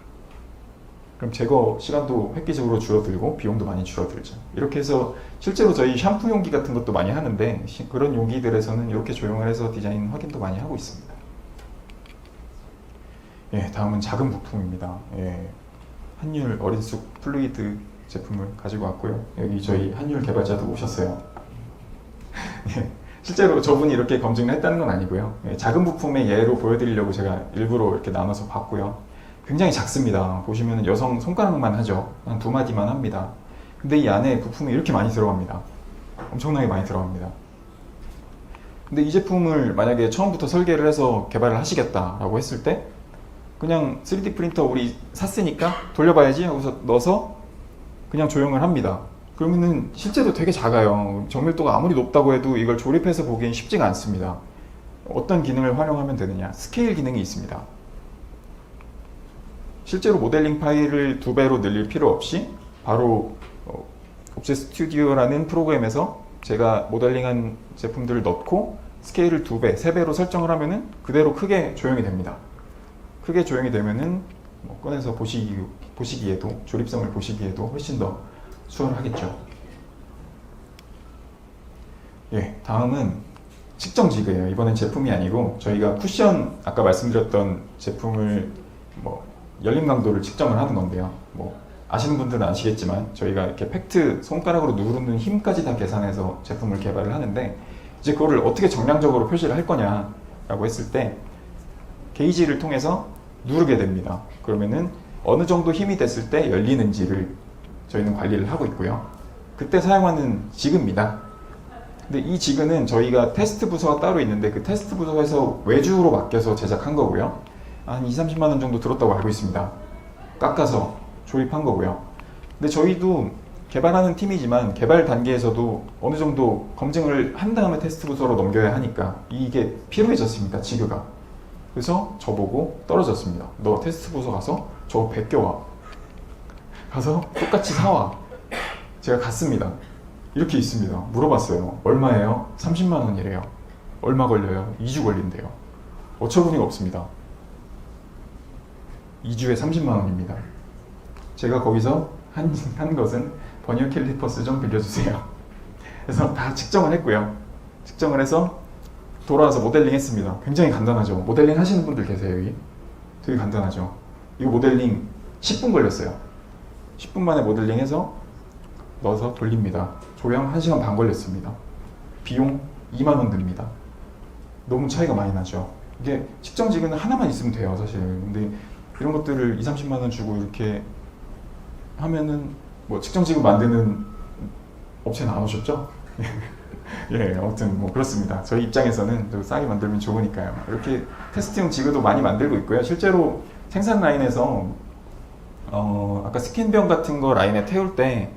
그럼 제거 시간도 획기적으로 줄어들고 비용도 많이 줄어들죠. 이렇게 해서 실제로 저희 샴푸 용기 같은 것도 많이 하는데 그런 용기들에서는 이렇게 조형을 해서 디자인 확인도 많이 하고 있습니다. 예, 다음은 작은 부품입니다. 예, 한율 어린쑥 플루이드 제품을 가지고 왔고요. 여기 저희 한율 개발자도 오셨어요. 예, 실제로 저분이 이렇게 검증을 했다는 건 아니고요. 예, 작은 부품의 예로 보여드리려고 제가 일부러 이렇게 나눠서 봤고요. 굉장히 작습니다. 보시면 여성 손가락만 하죠. 한 2마디만 합니다. 근데 이 안에 부품이 이렇게 많이 들어갑니다. 엄청나게 많이 들어갑니다. 근데 이 제품을 만약에 처음부터 설계를 해서 개발을 하시겠다라고 했을 때 그냥 3D 프린터 우리 샀으니까 돌려봐야지 하고서 넣어서 그냥 조형을 합니다. 그러면은 실제로 되게 작아요. 정밀도가 아무리 높다고 해도 이걸 조립해서 보기엔 쉽지가 않습니다. 어떤 기능을 활용하면 되느냐? 스케일 기능이 있습니다. 실제로 모델링 파일을 2배로 늘릴 필요 없이 바로 옵셋 스튜디오라는 프로그램에서 제가 모델링한 제품들을 넣고 스케일을 2배, 3배로 설정을 하면은 그대로 크게 조형이 됩니다. 크게 조형이 되면은 뭐 꺼내서 보시기에도, 조립성을 보시기에도 훨씬 더 수월하겠죠. 예, 다음은 측정 지그예요. 이번엔 제품이 아니고 저희가 쿠션, 아까 말씀드렸던 제품을 뭐 열림 강도를 측정을 하는 건데요. 뭐 아시는 분들은 아시겠지만 저희가 이렇게 팩트, 손가락으로 누르는 힘까지 다 계산해서 제품을 개발을 하는데, 이제 그거를 어떻게 정량적으로 표시를 할 거냐라고 했을 때 게이지를 통해서 누르게 됩니다. 그러면은 어느 정도 힘이 됐을 때 열리는지를 저희는 관리를 하고 있고요. 그때 사용하는 지그입니다. 근데 이 지그는 저희가 테스트 부서가 따로 있는데 그 테스트 부서에서 외주로 맡겨서 제작한 거고요. 한 20-30만 원 정도 들었다고 알고 있습니다. 깎아서 조립한 거고요. 근데 저희도 개발하는 팀이지만 개발 단계에서도 어느 정도 검증을 한 다음에 테스트 부서로 넘겨야 하니까 이게 필요해졌습니다. 지그가. 그래서 저보고 떨어졌습니다. 너 테스트 부서 가서 저거 베껴와. 가서 똑같이 사와. 제가 갔습니다. 이렇게 있습니다. 물어봤어요. 얼마예요? 30만 원이래요. 얼마 걸려요? 2주 걸린대요. 어처구니가 없습니다. 2주에 30만 원입니다. 제가 거기서 한 것은 버니어 캘리퍼스 좀 빌려주세요. 그래서 다 측정을 했고요. 측정을 해서 돌아와서 모델링 했습니다. 굉장히 간단하죠. 모델링 하시는 분들 계세요, 여기? 되게 간단하죠. 이거 모델링 10분 걸렸어요. 10분 만에 모델링해서 넣어서 돌립니다. 조형 1시간 반 걸렸습니다. 비용 2만 원 듭니다. 너무 차이가 많이 나죠. 이게 측정지구는 하나만 있으면 돼요, 사실. 근데 이런 것들을 2, 30만 원 주고 이렇게 하면은 뭐 측정지구 만드는 업체는 안 오셨죠? 예, 아무튼 뭐 그렇습니다. 저희 입장에서는 또 싸게 만들면 좋으니까요. 이렇게 테스트용 지구도 많이 만들고 있고요. 실제로 생산 라인에서 아까 스킨병 같은 거 라인에 태울 때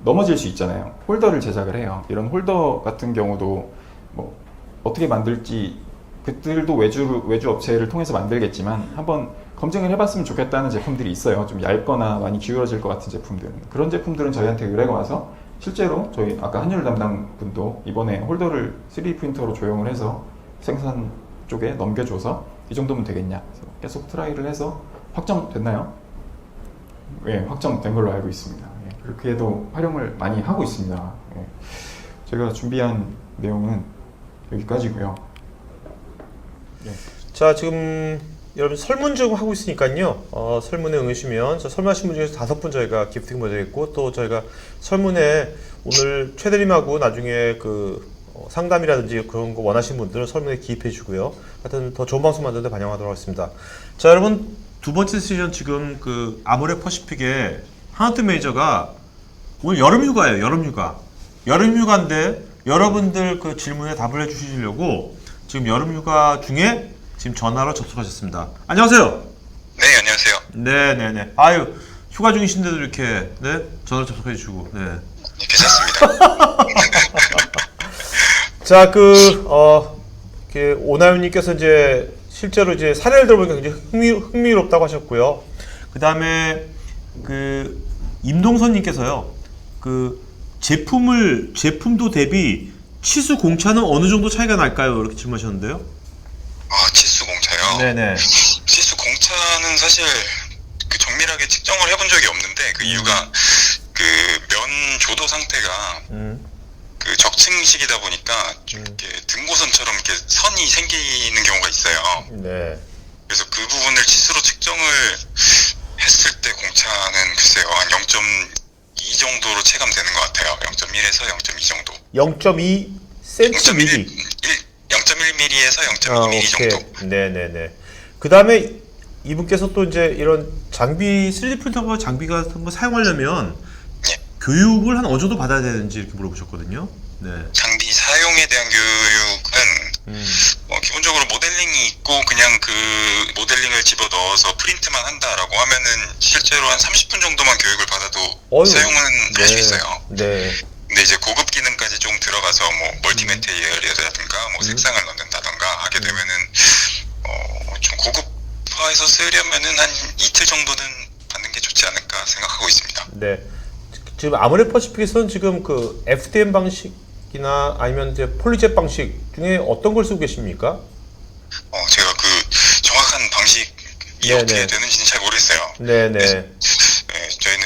넘어질 수 있잖아요. 홀더를 제작을 해요. 이런 홀더 같은 경우도 뭐 어떻게 만들지 그들도 외주 업체를 통해서 만들겠지만 한번 검증을 해봤으면 좋겠다는 제품들이 있어요. 좀 얇거나 많이 기울어질 것 같은 제품들은. 그런 제품들은 저희한테 의뢰가 와서 실제로 저희 아까 한율 담당 분도 이번에 홀더를 3D 프린터로 조형을 해서 생산 쪽에 넘겨줘서 이 정도면 되겠냐. 그래서 계속 트라이를 해서 확정됐나요? 예, 확정된 걸로 알고 있습니다. 예, 그렇게도 활용을 많이 하고 있습니다. 예. 제가 준비한 내용은 여기까지고요. 예. 자, 지금 여러분 설문증 하고 있으니까요. 설문에 응하시면 설문하신 분 중에서 5분 저희가 기프팅 보내드리겠고, 또 저희가 설문에 오늘 최대림하고 나중에 그 상담이라든지 그런 거 원하시는 분들은 설문에 기입해 주고요. 하여튼 더 좋은 방송 만드는 데 반영하도록 하겠습니다. 자, 여러분 두 번째 세션 지금 그 아모레 퍼시픽의 하나트 메이저가 오늘 여름휴가예요. 여름휴가인데 여러분들 그 질문에 답을 해주시려고 지금 여름휴가 중에 지금 전화로 접속하셨습니다. 안녕하세요. 네, 안녕하세요. 네네네. 아유, 휴가 중이신데도 이렇게 네 전화로 접속해 주시고. 네. 네, 괜찮습니다. 자, 이렇게 오나윤님께서 이제 실제로 이제 사례를 들어보니까 굉장히 흥미롭다고 하셨고요. 그 다음에 그 임동선님께서요. 그 제품도 대비 치수 공차는 어느 정도 차이가 날까요? 이렇게 질문하셨는데요. 아, 치수 공차요? 네네. 치수 공차는 사실 그 정밀하게 측정을 해본 적이 없는데 그 이유가 그 면 조도 상태가 그 적층식이다 보니까 좀 이렇게 등고선처럼 이렇게 선이 생기는 경우가 있어요. 네. 그래서 그 부분을 치수로 측정을 했을 때 공차는 글쎄요 한 0.2 정도로 체감되는 것 같아요. 0.1에서 0.2 정도. 0.2 cm. 0.1mm에서 0.2mm 정도. 네네네. 그 다음에 이분께서 또 이제 이런 장비, 3D 프린터 장비 같은 거 사용하려면 네. 교육을 한 어느 정도 받아야 되는지 이렇게 물어보셨거든요. 네. 장비 사용에 대한 교육은 기본적으로 모델링이 있고 그냥 그 모델링을 집어 넣어서 프린트만 한다라고 하면은 실제로 한 30분 정도만 교육을 받아도 사용은 할 수 있어요. 네. 근데 이제 고급 기능까지 좀 들어가서 뭐 멀티매테리얼이라든가 뭐 색상을 넣는다던가 하게 되면은 좀 고급화해서 쓰려면은 한 이틀 정도는 받는 게 좋지 않을까 생각하고 있습니다. 네. 지금 아모레 퍼시픽에서는 지금 그 FDM 방식이나 아니면 이제 폴리젯 방식 중에 어떤 걸 쓰고 계십니까? 제가 그 정확한 방식이 어떻게 되는지는 잘 모르겠어요. 네네. 네, 저희는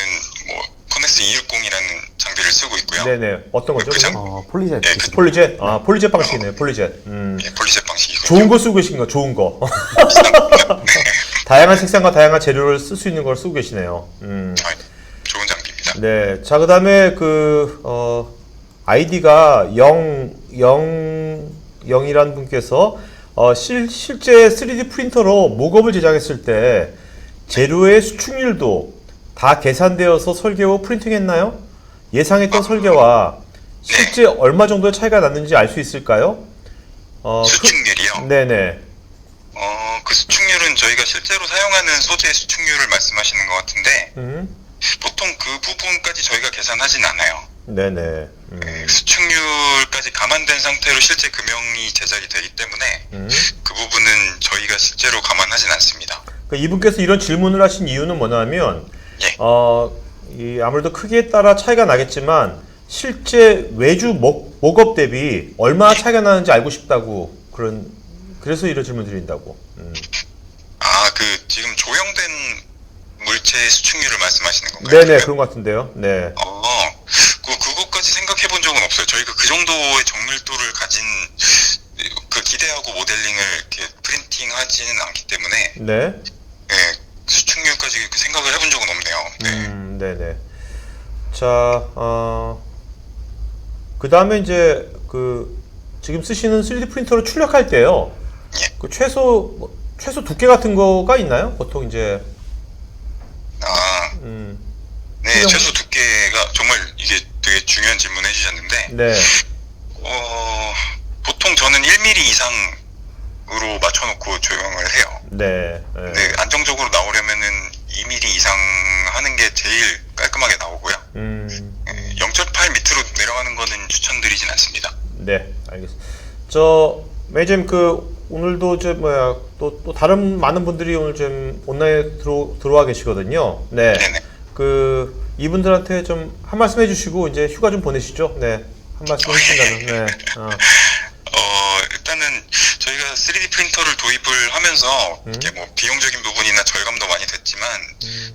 뭐 코넥스 260이라는 장비를 쓰고 있고요. 네네. 어떤 거죠? 폴리젯. 네, 폴리젯? 아, 폴리젯 방식이네요. 폴리젯. 예, 폴리젯 방식이고. 좋은 거 쓰고 계신 거, 좋은 거. 다양한 색상과 다양한 재료를 쓸 수 있는 걸 쓰고 계시네요. 좋은 장비입니다. 네. 자, 그 다음에 아이디가 0이라는 분께서 실제 3D 프린터로 목업을 제작했을 때 재료의 수축률도 다 계산되어서 설계 후 프린팅했나요? 예상했던 설계와 실제 얼마 정도의 차이가 났는지 알 수 있을까요? 수축률이요? 네네. 그 수축률은 저희가 실제로 사용하는 소재의 수축률을 말씀하시는 것 같은데 보통 그 부분까지 저희가 계산하진 않아요. 네네. 수축률까지 감안된 상태로 실제 금형이 제작이 되기 때문에 그 부분은 저희가 실제로 감안하진 않습니다. 이분께서 이런 질문을 하신 이유는 뭐냐면 예. 아무래도 크기에 따라 차이가 나겠지만 실제 외주 목업 대비 얼마나 차이가 나는지 알고 싶다고 그래서 이런 질문 드린다고. 그 그 지금 조형된 물체 수축률을 말씀하시는 건가요? 네네, 그런 것 같은데요. 네. 그것까지 생각해 본 적은 없어요. 저희가 그 정도의 정밀도를 가진 그 기대하고 모델링을 이렇게 프린팅 하지는 않기 때문에 네. 수축률까지 생각을 해본 적은 없네요. 네. 네네. 자, 그 다음에 이제 지금 쓰시는 3D 프린터를 출력할 때요. 예. 그 최소 두께 같은 거가 있나요? 보통 이제, 네, 수령- 최소 두께가 정말 이게 되게 중요한 질문 해주셨는데, 네. 보통 저는 1mm 이상으로 맞춰놓고 조형을 해요. 네. 네. 네, 안정적으로 나오려면은 2mm 이상 하는 게 제일 깔끔하게 나오고요. 0.8 밑으로 내려가는 거는 추천드리진 않습니다. 네, 알겠습니다. 매니저님, 오늘도 또 다른 많은 분들이 오늘 좀 온라인에 들어와 계시거든요. 네. 네네. 이분들한테 좀 한 말씀 해주시고, 이제 휴가 좀 보내시죠. 네. 한 말씀 해주신다면, 네. 일단은 저희가 3D 프린터를 도입을 하면서 이게 뭐 비용적인 부분이나 절감도 많이 됐지만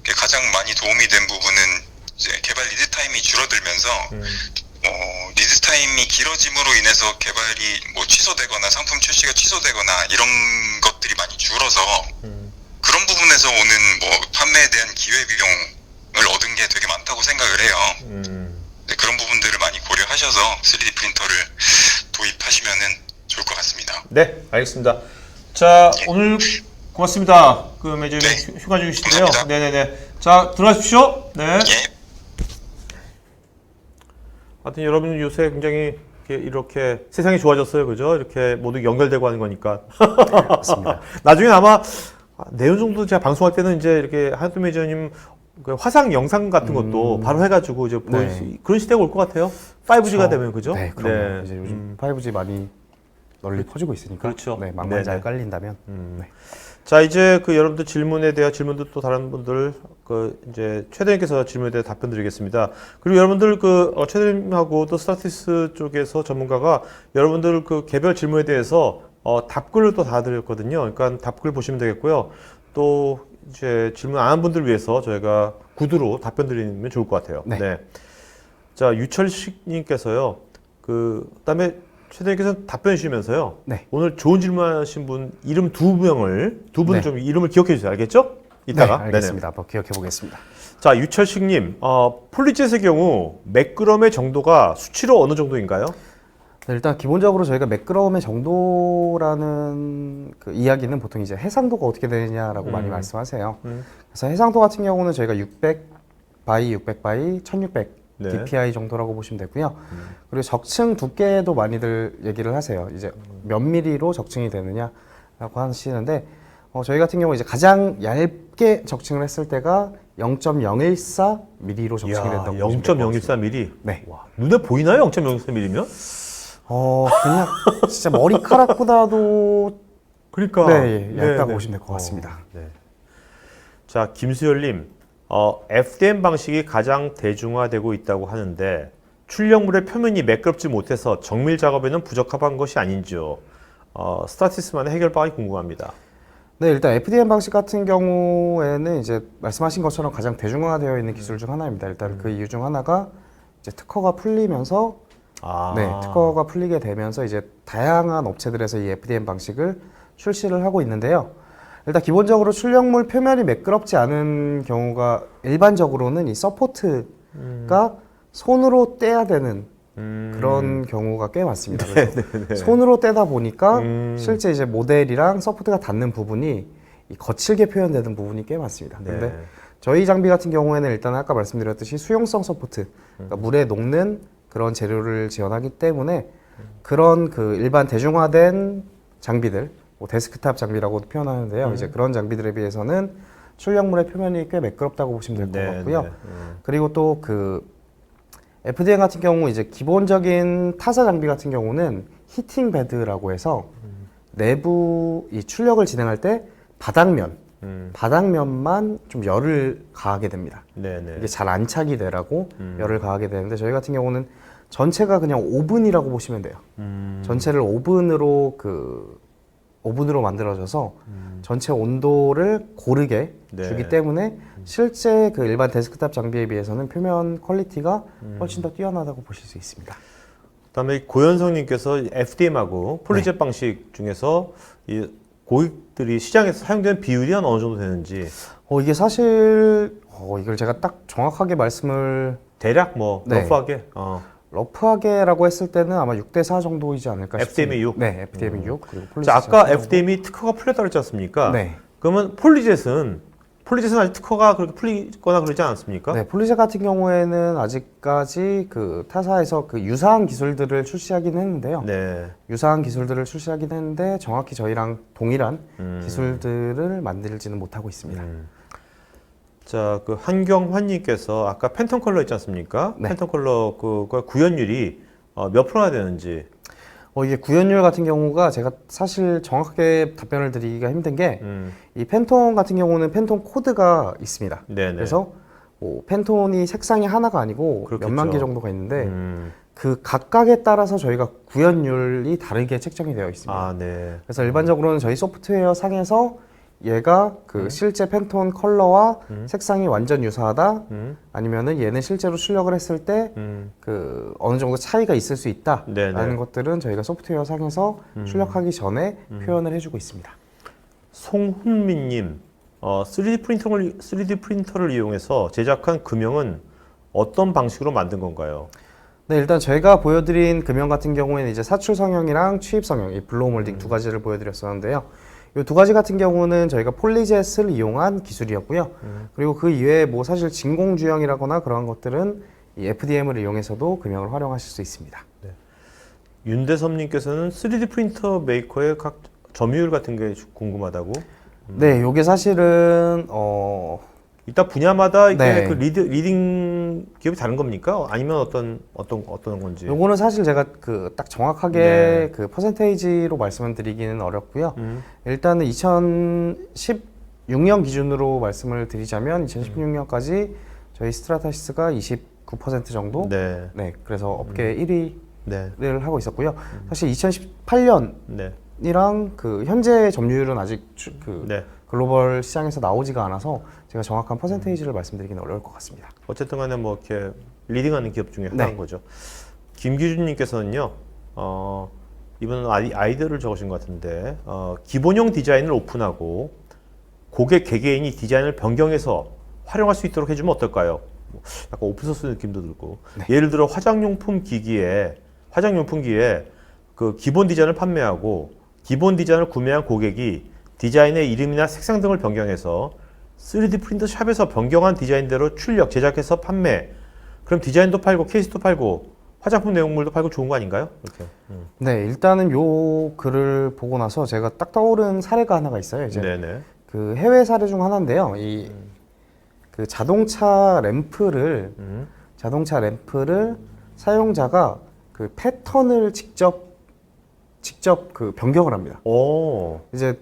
이게 가장 많이 도움이 된 부분은 이제 개발 리드 타임이 줄어들면서 리드 타임이 길어짐으로 인해서 개발이 뭐 취소되거나 상품 출시가 취소되거나 이런 것들이 많이 줄어서 그런 부분에서 오는 뭐 판매에 대한 기회 비용을 얻은 게 되게 많다고 생각을 해요. 네, 그런 부분들을 많이 고려하셔서 3D 프린터를 도입하시면은 좋을 것 같습니다. 네, 알겠습니다. 자, 오늘 고맙습니다. 매니저님 네. 휴가 중이신데요. 감사합니다. 네네네. 자, 들어가십시오. 네. 예. 하여튼 여러분 요새 굉장히 이렇게 세상이 좋아졌어요. 그죠? 이렇게 모두 연결되고 하는 거니까. 맞습니다. 나중에 아마 내용 정도 제가 방송할 때는 이제 이렇게 하여튼 매니저님 화상 영상 같은 것도 바로 해가지고 이제 보일 수, 그런 시대가 올 것 같아요. 5G가 되면 그죠? 네, 그럼 이제 요즘 5G 많이 널리 퍼지고 있으니까. 그렇죠. 네, 망만 잘 네네. 깔린다면. 네. 자, 이제 여러분들 질문에 대한 질문도 또 다른 분들 이제 최대님께서 질문에 대해 답변 드리겠습니다. 그리고 여러분들 최대님하고 또 스타티스 쪽에서 전문가가 여러분들 개별 질문에 대해서 답글을 또 다 드렸거든요. 그러니까 답글 보시면 되겠고요. 또 이제 질문 안 한 분들 위해서 저희가 구두로 답변 드리면 좋을 것 같아요. 네. 자, 유철식님께서요. 그다음에 최대님께서 답변 주시면서요. 네. 오늘 좋은 질문하신 분 이름 두 분을 네. 좀 이름을 기억해 주세요. 알겠죠? 이따가. 네, 알겠습니다. 한번 기억해 보겠습니다. 자, 유철식님, 폴리젯의 경우 매끄럼의 정도가 수치로 어느 정도인가요? 네, 일단 기본적으로 저희가 매끄러움의 정도라는 그 이야기는 보통 이제 해상도가 어떻게 되느냐라고 많이 말씀하세요. 그래서 해상도 같은 경우는 저희가 600 바이 600 바이 1600 네. DPI 정도라고 보시면 되고요. 그리고 적층 두께도 많이들 얘기를 하세요. 이제 몇 미리로 적층이 되느냐라고 하시는데 저희 같은 경우 이제 가장 얇게 적층을 했을 때가 0.014 미리로 적층이 된다고 보시면 될것 같습니다. 0.014mm. 네. 와, 눈에 보이나요? 0.014mm면? 그냥 진짜 머리카락보다도 그러니까. 네, 얇다고 네. 보시면 될 것 같습니다. 네. 자, 김수열님, FDM 방식이 가장 대중화되고 있다고 하는데 출력물의 표면이 매끄럽지 못해서 정밀 작업에는 부적합한 것이 아닌지요. 스타티스만의 해결방이 궁금합니다. 네, 일단 FDM 방식 같은 경우에는 이제 말씀하신 것처럼 가장 대중화되어 있는 기술 중 하나입니다. 일단 그 이유 중 하나가 이제 특허가 풀리면서 네, 특허가 풀리게 되면서 이제 다양한 업체들에서 이 FDM 방식을 출시를 하고 있는데요. 일단 기본적으로 출력물 표면이 매끄럽지 않은 경우가 일반적으로는 이 서포트가 손으로 떼야 되는 그런 경우가 꽤 많습니다. 그래서 손으로 떼다 보니까 실제 이제 모델이랑 서포트가 닿는 부분이 이 거칠게 표현되는 부분이 꽤 많습니다. 네. 근데 저희 장비 같은 경우에는 일단 아까 말씀드렸듯이 수용성 서포트, 그러니까 물에 녹는 그런 재료를 지원하기 때문에 그런 일반 대중화된 장비들, 뭐 데스크탑 장비라고도 표현하는데요. 이제 그런 장비들에 비해서는 출력물의 표면이 꽤 매끄럽다고 보시면 될 것 같고요. 그리고 또 FDM 같은 경우 이제 기본적인 타사 장비 같은 경우는 히팅 베드라고 해서 내부 이 출력을 진행할 때 바닥면만 좀 열을 가하게 됩니다. 네네. 이게 잘 안 차게 되라고 열을 가하게 되는데 저희 같은 경우는 전체가 그냥 오븐이라고 보시면 돼요. 전체를 오븐으로 오븐으로 만들어져서 전체 온도를 고르게 네. 주기 때문에 실제 그 일반 데스크탑 장비에 비해서는 표면 퀄리티가 훨씬 더 뛰어나다고 보실 수 있습니다. 그다음에 고현성님께서 FDM하고 폴리젯 네. 방식 중에서 이 고객들이 시장에서 사용되는 비율이 한 어느 정도 되는지 이게 사실 이걸 제가 딱 정확하게 말씀을 대략 뭐 네. 러프하게 러프하게라고 했을 때는 아마 6대4 정도이지 않을까 싶습니다. FDM이 6? 네, FDM이 6. 그리고 폴리젯 자, 아까 4. FDM이 특허가 풀렸다고 그랬지 않습니까? 네. 그러면 폴리젯은 아직 특허가 그렇게 풀리거나 그러지 않았습니까? 네, 폴리젯 같은 경우에는 아직까지 그 타사에서 그 유사한 기술들을 출시하긴 했는데요. 네. 유사한 기술들을 출시하긴 했는데 정확히 저희랑 동일한 기술들을 만들지는 못하고 있습니다. 자, 그 한경환님께서 아까 팬텀 컬러 있지 않습니까? 네. 팬텀 컬러 그거 구현율이 몇 프로나 되는지. 이게 구현율 같은 경우가 제가 사실 정확하게 답변을 드리기가 힘든 게 이 팬톤 같은 경우는 팬톤 코드가 있습니다. 네네. 그래서 뭐 팬톤이 색상이 하나가 아니고 그렇겠죠. 몇만 개 정도가 있는데 그 각각에 따라서 저희가 구현율이 다르게 책정이 되어 있습니다. 아, 네. 그래서 일반적으로는 저희 소프트웨어 상에서 얘가 그 실제 팬톤 컬러와 색상이 완전 유사하다 아니면은 얘는 실제로 출력을 했을 때 그 어느 정도 차이가 있을 수 있다라는 네네. 것들은 저희가 소프트웨어 상에서 출력하기 전에 표현을 해주고 있습니다. 송훈민님, 3D 프린터를 이용해서 제작한 금형은 어떤 방식으로 만든 건가요? 네, 일단 저희가 보여드린 금형 같은 경우에는 이제 사출 성형이랑 취입 성형, 이 블로우 몰딩 두 가지를 보여드렸었는데요. 이 두 가지 같은 경우는 저희가 폴리젯을 이용한 기술이었고요. 그리고 그 이외에 뭐 사실 진공 주형이라거나 그런 것들은 이 FDM을 이용해서도 금형을 활용하실 수 있습니다. 윤대섭님께서는 3D 프린터 메이커의 각 점유율 같은 게 궁금하다고. 네, 요게 사실은 이따 분야마다 이게 네. 그 리딩 기업이 다른 겁니까? 아니면 어떤 건지. 요거는 사실 제가 그 딱 정확하게 네. 그 퍼센테이지로 말씀을 드리기는 어렵고요. 일단은 2016년 기준으로 말씀을 드리자면 2016년까지 저희 스트라타시스가 29% 정도. 네. 네, 그래서 업계 1위를 네. 하고 있었고요. 사실 2018년이랑 네. 그 현재 점유율은 아직 네. 글로벌 시장에서 나오지가 않아서 제가 정확한 퍼센테이지를 말씀드리기는 어려울 것 같습니다. 어쨌든 간에 뭐 이렇게 리딩하는 기업 중에 하나인 네. 거죠. 김기준님께서는요, 이번은 아이디어를 적으신 것 같은데, 기본형 디자인을 오픈하고 고객 개개인이 디자인을 변경해서 활용할 수 있도록 해주면 어떨까요? 뭐 약간 오픈소스 느낌도 들고. 네. 예를 들어 화장용품 기기에 그 기본 디자인을 판매하고 기본 디자인을 구매한 고객이 디자인의 이름이나 색상 등을 변경해서 3D 프린터 샵에서 변경한 디자인대로 출력, 제작해서 판매. 그럼 디자인도 팔고 케이스도 팔고 화장품 내용물도 팔고 좋은 거 아닌가요? 이렇게. 네, 일단은 요 글을 보고 나서 제가 딱 떠오른 사례가 하나가 있어요. 이제 네네. 그 해외 사례 중 하나인데요. 이 그 자동차 램프를 사용자가 그 패턴을 직접 그 변경을 합니다. 오. 이제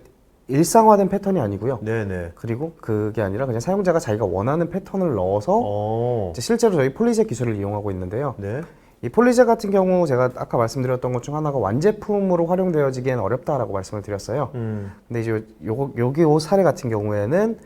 일상화된 패턴이 아니고요. 네네. 그리고 그게 아니라 그냥 사용자가 자기가 원하는 패턴을 넣어서 오. 이제 실제로 저희 폴리젯 기술을 이용하고 있는데요. 네. 이 폴리젯 같은 경우 제가 아까 말씀드렸던 것 중 하나가 완제품으로 활용되어지기엔 어렵다라고 말씀을 드렸어요. 근데 이제 요 사례 같은 경우에는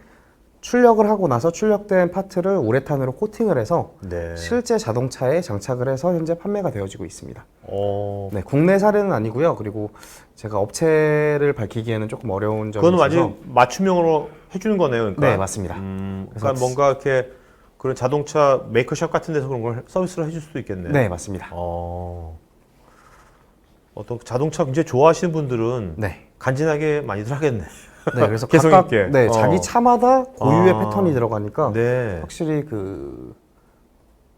출력을 하고 나서 출력된 파트를 우레탄으로 코팅을 해서 네. 실제 자동차에 장착을 해서 현재 판매가 되어지고 있습니다. 오. 네, 국내 사례는 아니고요. 그리고 제가 업체를 밝히기에는 조금 어려운 점이 그건 있어서 완전 맞춤형으로 해주는 거네요. 그러니까. 네, 맞습니다. 그러니까 뭔가 이렇게 그런 자동차 메이커샵 같은 데서 그런 걸 서비스를 해줄 수도 있겠네요. 네, 맞습니다. 어떤 자동차 굉장히 좋아하시는 분들은 네. 간지나게 많이들 하겠네. 네, 그래서 개성 각각 있게. 네, 자기 차마다 고유의 패턴이 들어가니까 네. 확실히 그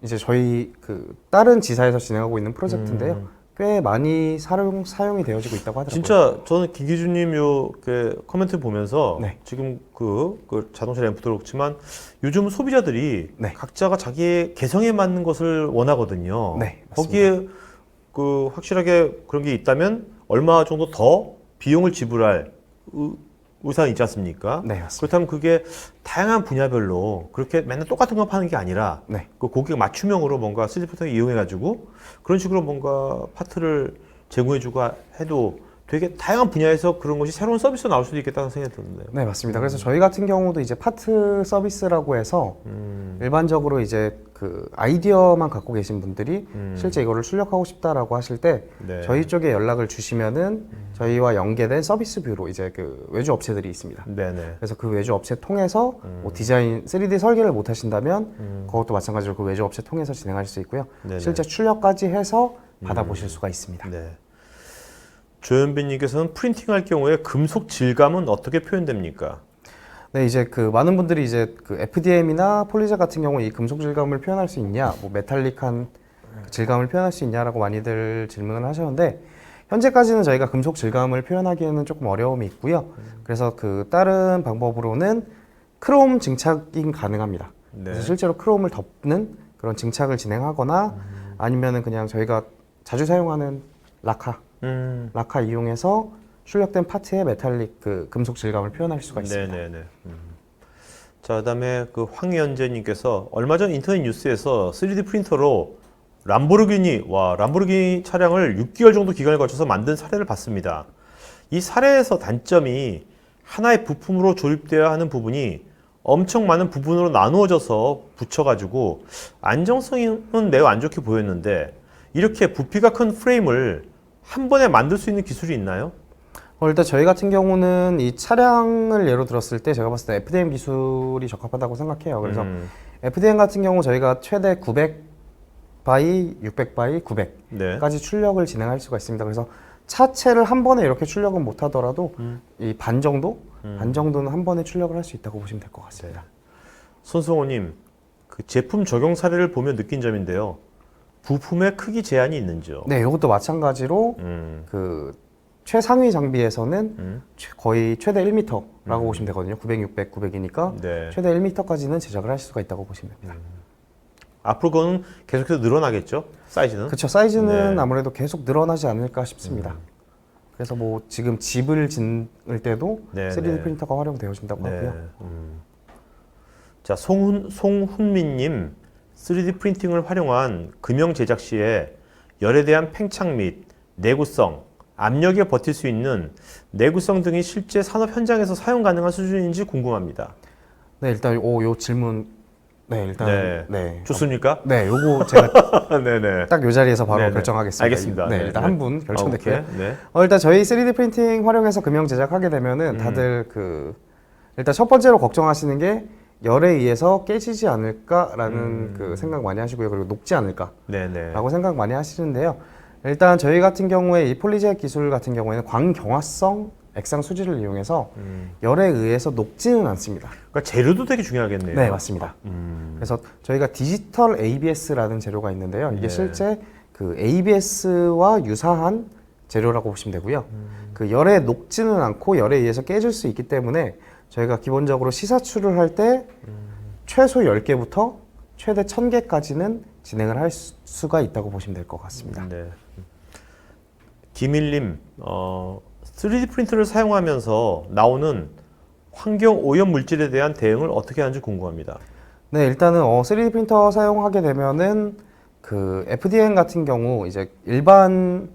이제 저희 그 다른 지사에서 진행하고 있는 프로젝트인데요. 꽤 많이 사용이 되어지고 있다고 하더라고요. 진짜 저는 김기준님 그 코멘트 보면서 네. 지금 그 자동차 램프도 그렇지만 요즘 소비자들이 네. 각자가 자기의 개성에 맞는 것을 원하거든요. 네, 맞습니다. 거기에 그 확실하게 그런 게 있다면 얼마 정도 더 비용을 지불할 의사는 있지 않습니까? 네, 맞습니다. 그렇다면 그게 다양한 분야별로 그렇게 맨날 똑같은 거 파는 게 아니라 네. 그 고객 맞춤형으로 뭔가 3D 프린터를 이용해가지고 그런 식으로 뭔가 파트를 제공해주고 해도 되게 다양한 분야에서 그런 것이 새로운 서비스가 나올 수도 있겠다는 생각이 드는데요. 네, 맞습니다. 그래서 저희 같은 경우도 이제 파트 서비스라고 해서 일반적으로 이제 그 아이디어만 갖고 계신 분들이 실제 이거를 출력하고 싶다라고 하실 때 네. 저희 쪽에 연락을 주시면은 저희와 연계된 서비스 뷰로 이제 그 외주 업체들이 있습니다. 네네. 그래서 그 외주 업체 통해서 뭐 디자인, 3D 설계를 못 하신다면 그것도 마찬가지로 그 외주 업체 통해서 진행할 수 있고요. 네네. 실제 출력까지 해서 받아보실 수가 있습니다. 네. 조현빈님께서는 프린팅할 경우에 금속 질감은 어떻게 표현됩니까? 네, 이제 그 많은 분들이 이제 그 FDM이나 폴리저 같은 경우 이 금속 질감을 표현할 수 있냐, 뭐 메탈릭한 질감을 표현할 수 있냐라고 많이들 질문을 하셨는데 현재까지는 저희가 금속 질감을 표현하기에는 조금 어려움이 있고요. 그래서 그 다른 방법으로는 크롬 증착이 가능합니다. 네. 그래서 실제로 크롬을 덮는 그런 증착을 진행하거나 아니면은 그냥 저희가 자주 사용하는 라카 이용해서 출력된 파트의 메탈릭 그 금속 질감을 표현할 수가 있습니다. 네네네. 자, 그다음에 그 황연재님께서 얼마 전 인터넷 뉴스에서 3D 프린터로 람보르기니 차량을 6개월 정도 기간을 거쳐서 만든 사례를 봤습니다. 이 사례에서 단점이 하나의 부품으로 조립되어야 하는 부분이 엄청 많은 부분으로 나누어져서 붙여가지고 안정성은 매우 안 좋게 보였는데 이렇게 부피가 큰 프레임을 한 번에 만들 수 있는 기술이 있나요? 일단 저희 같은 경우는 이 차량을 예로 들었을 때 제가 봤을 때 FDM 기술이 적합하다고 생각해요. 그래서 FDM 같은 경우 저희가 최대 900 바이, 600 바이, 900까지 네. 출력을 진행할 수가 있습니다. 그래서 차체를 한 번에 이렇게 출력은 못 하더라도 이 반 정도는 한 번에 출력을 할 수 있다고 보시면 될 것 같습니다. 손승호님, 그 제품 적용 사례를 보며 느낀 점인데요. 부품의 크기 제한이 있는지요? 네, 이것도 마찬가지로 그 최상위 장비에서는 거의 최대 1m라고 보시면 되거든요. 900, 600, 900이니까 네. 최대 1m까지는 제작을 할 수가 있다고 보시면 됩니다. 앞으로 그건 계속해서 늘어나겠죠? 사이즈는? 그렇죠. 사이즈는 네. 아무래도 계속 늘어나지 않을까 싶습니다. 그래서 뭐 지금 집을 짓을 때도 네, 3D 네. 프린터가 활용되어진다고 하고요. 자, 송훈민님, 3D 프린팅을 활용한 금형 제작 시에 열에 대한 팽창 및 내구성, 압력에 버틸 수 있는 내구성 등이 실제 산업 현장에서 사용 가능한 수준인지 궁금합니다. 네, 일단 요 질문 일단 네. 좋습니까? 네, 요거 제가 네네. 딱 요 자리에서 바로 네네. 결정하겠습니다. 알겠습니다. 네, 네, 일단 네. 한 분 결정됐고요. 오케이. 네. 일단 저희 3D 프린팅 활용해서 금형 제작하게 되면은 다들 일단 첫 번째로 걱정하시는 게 열에 의해서 깨지지 않을까라는 그 생각 많이 하시고요. 그리고 녹지 않을까라고 네네. 생각 많이 하시는데요. 일단 저희 같은 경우에 이 폴리젯 기술 같은 경우에는 광경화성 액상 수지를 이용해서 열에 의해서 녹지는 않습니다. 그러니까 재료도 되게 중요하겠네요. 네, 맞습니다. 그래서 저희가 디지털 ABS라는 재료가 있는데요. 이게 네. 실제 그 ABS와 유사한 재료라고 보시면 되고요. 그 열에 녹지는 않고 열에 의해서 깨질 수 있기 때문에 저희가 기본적으로 시사출을 할 때 최소 10개부터 최대 1000개까지는 진행을 할 수가 있다고 보시면 될 것 같습니다. 네. 김일님, 3D 프린터를 사용하면서 나오는 환경 오염 물질에 대한 대응을 어떻게 하는지 궁금합니다. 네, 일단은 3D 프린터 사용하게 되면은 그 FDM 같은 경우 이제 일반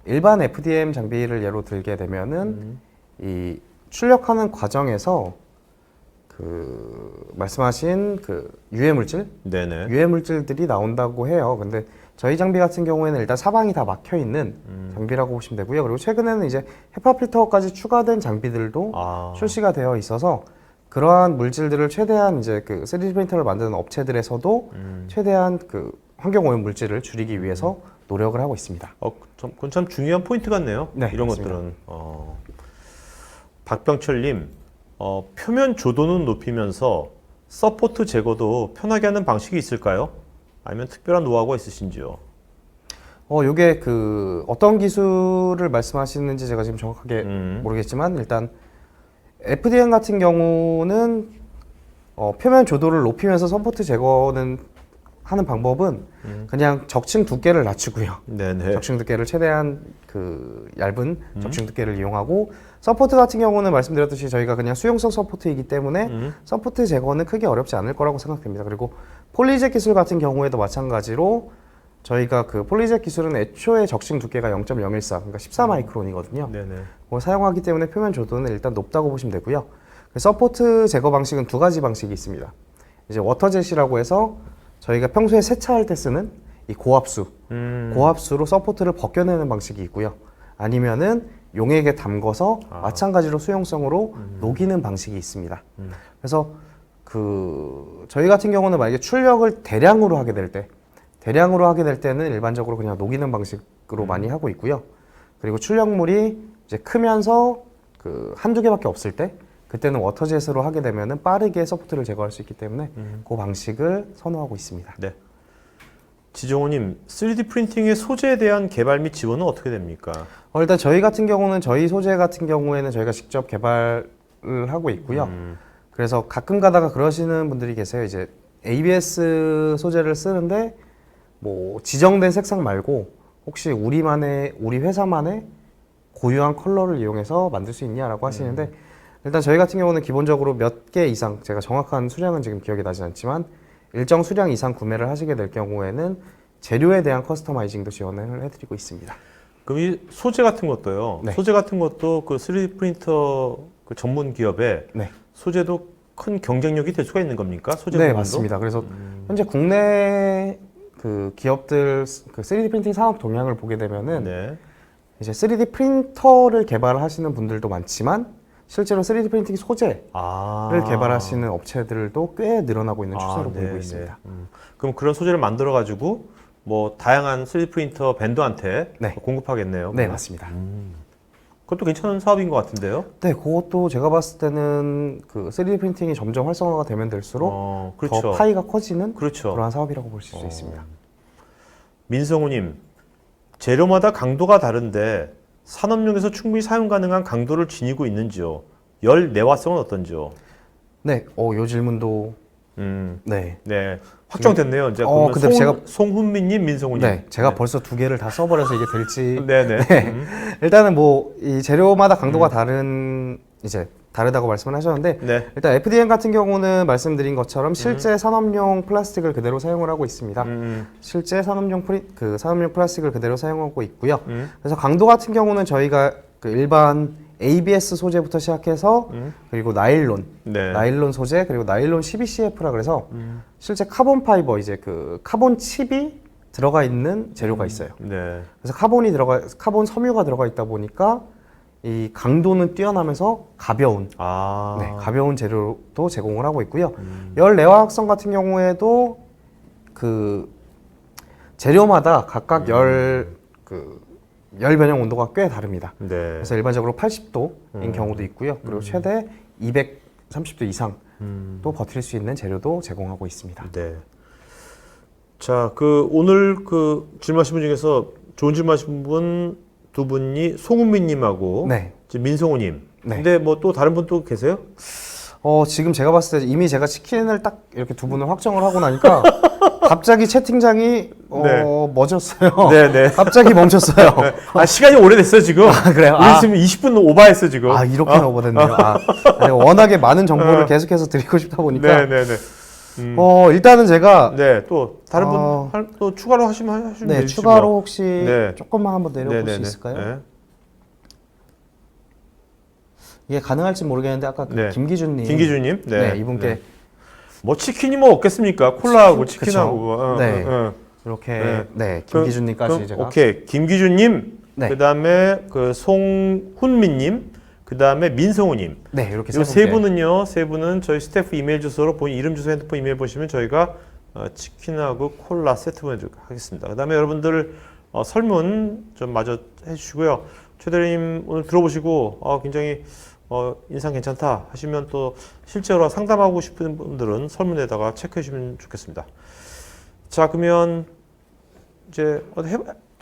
FDM 장비를 예로 들게 되면은 이 출력하는 과정에서 그 말씀하신 그 유해 물질, 네네. 유해 물질들이 나온다고 해요. 근데 저희 장비 같은 경우에는 일단 사방이 다 막혀 있는 장비라고 보시면 되고요. 그리고 최근에는 이제 헤파 필터까지 추가된 장비들도 출시가 되어 있어서 그러한 물질들을 최대한 이제 그 3D 프린터를 만드는 업체들에서도 최대한 그 환경 오염 물질을 줄이기 위해서 노력을 하고 있습니다. 그건 참 중요한 포인트 같네요. 네, 이런 맞습니다. 것들은. 박병철님, 표면 조도는 높이면서 서포트 제거도 편하게 하는 방식이 있을까요? 아니면 특별한 노하우가 있으신지요? 요게 그 어떤 기술을 말씀하시는지 제가 지금 정확하게 모르겠지만 일단 FDM 같은 경우는 표면 조도를 높이면서 서포트 제거는 하는 방법은 그냥 적층 두께를 낮추고요. 네네. 적층 두께를 최대한 그 얇은 적층 두께를 이용하고 서포트 같은 경우는 말씀드렸듯이 저희가 그냥 수용성 서포트이기 때문에 서포트 제거는 크게 어렵지 않을 거라고 생각됩니다. 그리고 폴리젯 기술 같은 경우에도 마찬가지로 저희가 그 폴리젯 기술은 애초에 적신 두께가 0.014, 그러니까 14마이크론이거든요. 네네. 사용하기 때문에 표면 조도는 일단 높다고 보시면 되고요. 서포트 제거 방식은 두 가지 방식이 있습니다. 이제 워터젯이라고 해서 저희가 평소에 세차할 때 쓰는 이 고압수, 고압수로 서포트를 벗겨내는 방식이 있고요. 아니면은 용액에 담궈서 마찬가지로 수용성으로 녹이는 방식이 있습니다. 그래서 저희 같은 경우는 만약에 출력을 대량으로 하게 될 때는 일반적으로 그냥 녹이는 방식으로 많이 하고 있고요. 그리고 출력물이 이제 크면서 한두 개밖에 없을 때 그때는 워터젯으로 하게 되면은 빠르게 서포트를 제거할 수 있기 때문에 그 방식을 선호하고 있습니다. 네. 지정호님, 3D 프린팅의 소재에 대한 개발 및 지원은 어떻게 됩니까? 일단 저희 같은 경우는 저희 소재 같은 경우에는 저희가 직접 개발을 하고 있고요. 그래서 가끔 가다가 그러시는 분들이 계세요. 이제 ABS 소재를 쓰는데 뭐 지정된 색상 말고 혹시 우리 회사만의 고유한 컬러를 이용해서 만들 수 있냐라고 하시는데 일단 저희 같은 경우는 기본적으로 몇 개 이상, 제가 정확한 수량은 지금 기억이 나지 않지만 일정 수량 이상 구매를 하시게 될 경우에는 재료에 대한 커스터마이징도 지원을 해드리고 있습니다. 그럼 이 소재 같은 것도요. 네. 소재 같은 것도 그 3D 프린터 그 전문 기업에 네. 소재도 큰 경쟁력이 될 수가 있는 겁니까? 소재 네, 부분도? 맞습니다. 그래서 현재 국내 그 기업들 그 3D 프린팅 산업 동향을 보게 되면은 네. 이제 3D 프린터를 개발하시는 분들도 많지만 실제로 3D 프린팅 소재를 개발하시는 업체들도 꽤 늘어나고 있는 추세로 보이고 있습니다. 그럼 그런 소재를 만들어 가지고 뭐 다양한 3D 프린터 벤더한테 네. 공급하겠네요. 네, 맞습니다. 그것도 괜찮은 사업인 것 같은데요. 네, 그것도 제가 봤을 때는 그 3D 프린팅이 점점 활성화가 되면 될수록 그렇죠. 더 파이가 커지는 그렇죠. 그러한 사업이라고 볼 수 있습니다. 민성우님, 재료마다 강도가 다른데 산업용에서 충분히 사용 가능한 강도를 지니고 있는지요? 열 내화성은 어떤지요? 네, 요 질문도 네. 네, 확정됐네요. 이제 근데 송훈미님, 민성우님. 네, 제가 벌써 두 개를 다 써버려서 이게 될지. 네네. 일단은 뭐 이 재료마다 강도가 다르다고 말씀을 하셨는데 네. 일단 FDM 같은 경우는 말씀드린 것처럼 실제 산업용 플라스틱을 그대로 사용을 하고 있습니다. 실제 산업용 플라스틱을 그대로 사용하고 있고요. 그래서 강도 같은 경우는 저희가 그 일반 ABS 소재부터 시작해서 그리고 나일론 소재 그리고 나일론 CBCF라 그래서 실제 카본 파이버 이제 그 카본 칩이 들어가 있는 재료가 있어요. 네. 그래서 카본 섬유가 들어가 있다 보니까 이 강도는 뛰어나면서 가벼운 재료도 제공을 하고 있고요. 열 내화학성 같은 경우에도 그 재료마다 각각 열 변형 온도가 꽤 다릅니다. 네. 그래서 일반적으로 80도인 경우도 있고요. 그리고 최대 230도 이상 또 버틸 수 있는 재료도 제공하고 있습니다. 네. 자, 오늘 질문하신 분 중에서 좋은 질문하신 분 두 분이 송은미님하고 네. 민성우님. 네. 근데 뭐 또 다른 분 또 계세요? 지금 제가 봤을 때 이미 제가 치킨을 딱 이렇게 두 분을 확정을 하고 나니까 갑자기 채팅장이 멎었어요. 네네. 갑자기 멈췄어요. 네. 시간이 오래됐어 지금. 그래요? 우리 지금 20분 오버했어 지금. 이렇게나 오버됐네요. 제가 워낙에 많은 정보를 계속해서 드리고 싶다 보니까. 네네네. 일단은 제가 네, 또 다른 분 또 추가로 하시면 네, 되지 추가로 뭐. 혹시 네. 조금만 한번 내려볼 수 있을까요? 네. 이게 가능할지 모르겠는데 아까 김기준님, 네. 이분께 네. 뭐 치킨이 뭐 없겠습훈니까 콜라하고 치킨하고. 이렇게 김기준님까지 제가 오케이, 김기준님, 네. 그다음에 송훈미님, 그다음에 민성우님. 네, 이렇게 세 분은 저희 스태프 이메일 주소로 본인 이름, 주소, 핸드폰 이메일 보시면 저희가 치킨하고 콜라 세트 보내드리도록 하겠습니다. 그다음에 여러분들 설문 좀 마저 해주시고요. 최 대리님 오늘 들어보시고 굉장히 인상 괜찮다 하시면 또 실제로 상담하고 싶은 분들은 설문에다가 체크해 주시면 좋겠습니다. 자, 그러면 이제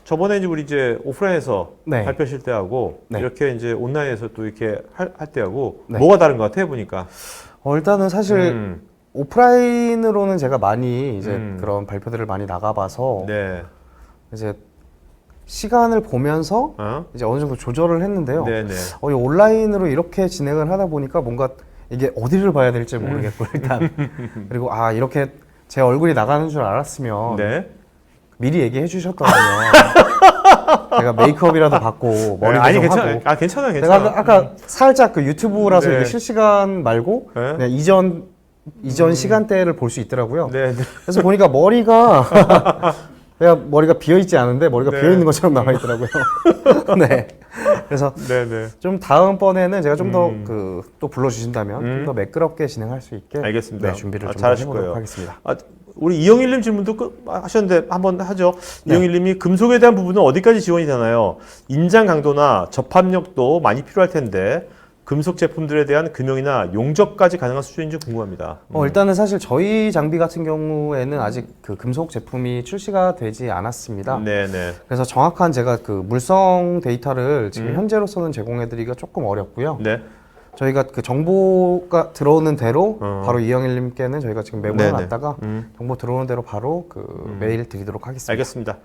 저번에 이제 우리 오프라인에서 발표하실 때하고 이렇게 이제 온라인에서 또 이렇게 할 때하고 뭐가 다른 것 같아요, 보니까? 일단은 사실 오프라인으로는 제가 많이 이제 그런 발표들을 많이 나가봐서 이제 시간을 보면서 이제 어느 정도 조절을 했는데요. 이 온라인으로 이렇게 진행을 하다 보니까 뭔가 이게 어디를 봐야 될지 모르겠고 일단 그리고 이렇게 제 얼굴이 나가는 줄 알았으면 미리 얘기해 주셨거든요. 제가 메이크업이라도 받고 머리도 아니 좀 괜찮아요. 하고. 아 괜찮아요, 제가 괜찮아요. 아까 살짝 그 유튜브라서 네. 이게 실시간 말고 네. 그냥 이전 시간대를 볼 수 있더라고요. 네, 네. 그래서 보니까 머리가 그냥 머리가 비어 있지 않은데 머리가 네. 비어 있는 것처럼 나와 있더라고요. 네. 그래서 네, 네. 좀 다음번에는 제가 좀 더 또 불러주신다면 좀 더 매끄럽게 진행할 수 있게 알겠습니다. 네, 준비를 좀 더 잘하실 해보도록 거예요. 하겠습니다. 아, 우리 이영일님 질문도 하셨는데 한번 하죠. 이영일님이 금속에 대한 부분은 어디까지 지원이 되나요? 인장 강도나 접합력도 많이 필요할 텐데 금속 제품들에 대한 금형이나 용접까지 가능한 수준인지 궁금합니다. 일단은 사실 저희 장비 같은 경우에는 아직 그 금속 제품이 출시가 되지 않았습니다. 네네. 그래서 정확한 제가 그 물성 데이터를 지금 현재로서는 제공해드리기가 조금 어렵고요. 네. 저희가 그 정보가 들어오는 대로 어. 바로 이영일님께는 저희가 지금 네네. 메모해놨다가 정보 들어오는 대로 바로 그 메일 드리도록 하겠습니다. 알겠습니다.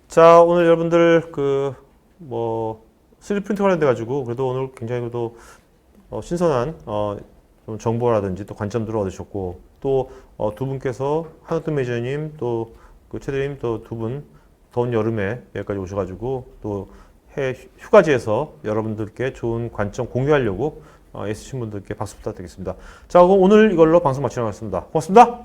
자, 오늘 여러분들 그 뭐 3D 프린터 관련돼 가지고 그래도 오늘 굉장히 그래도 신선한 좀 정보라든지 또 관점들을 얻으셨고 또 두 분께서 한우뜸 매니저님 또 그 최대리님 또 두 분 더운 여름에 여기까지 오셔가지고 또 해 휴가지에서 여러분들께 좋은 관점 공유하려고 애쓰신 분들께 박수 부탁드리겠습니다. 자, 그럼 오늘 이걸로 방송 마치도록 하겠습니다. 고맙습니다.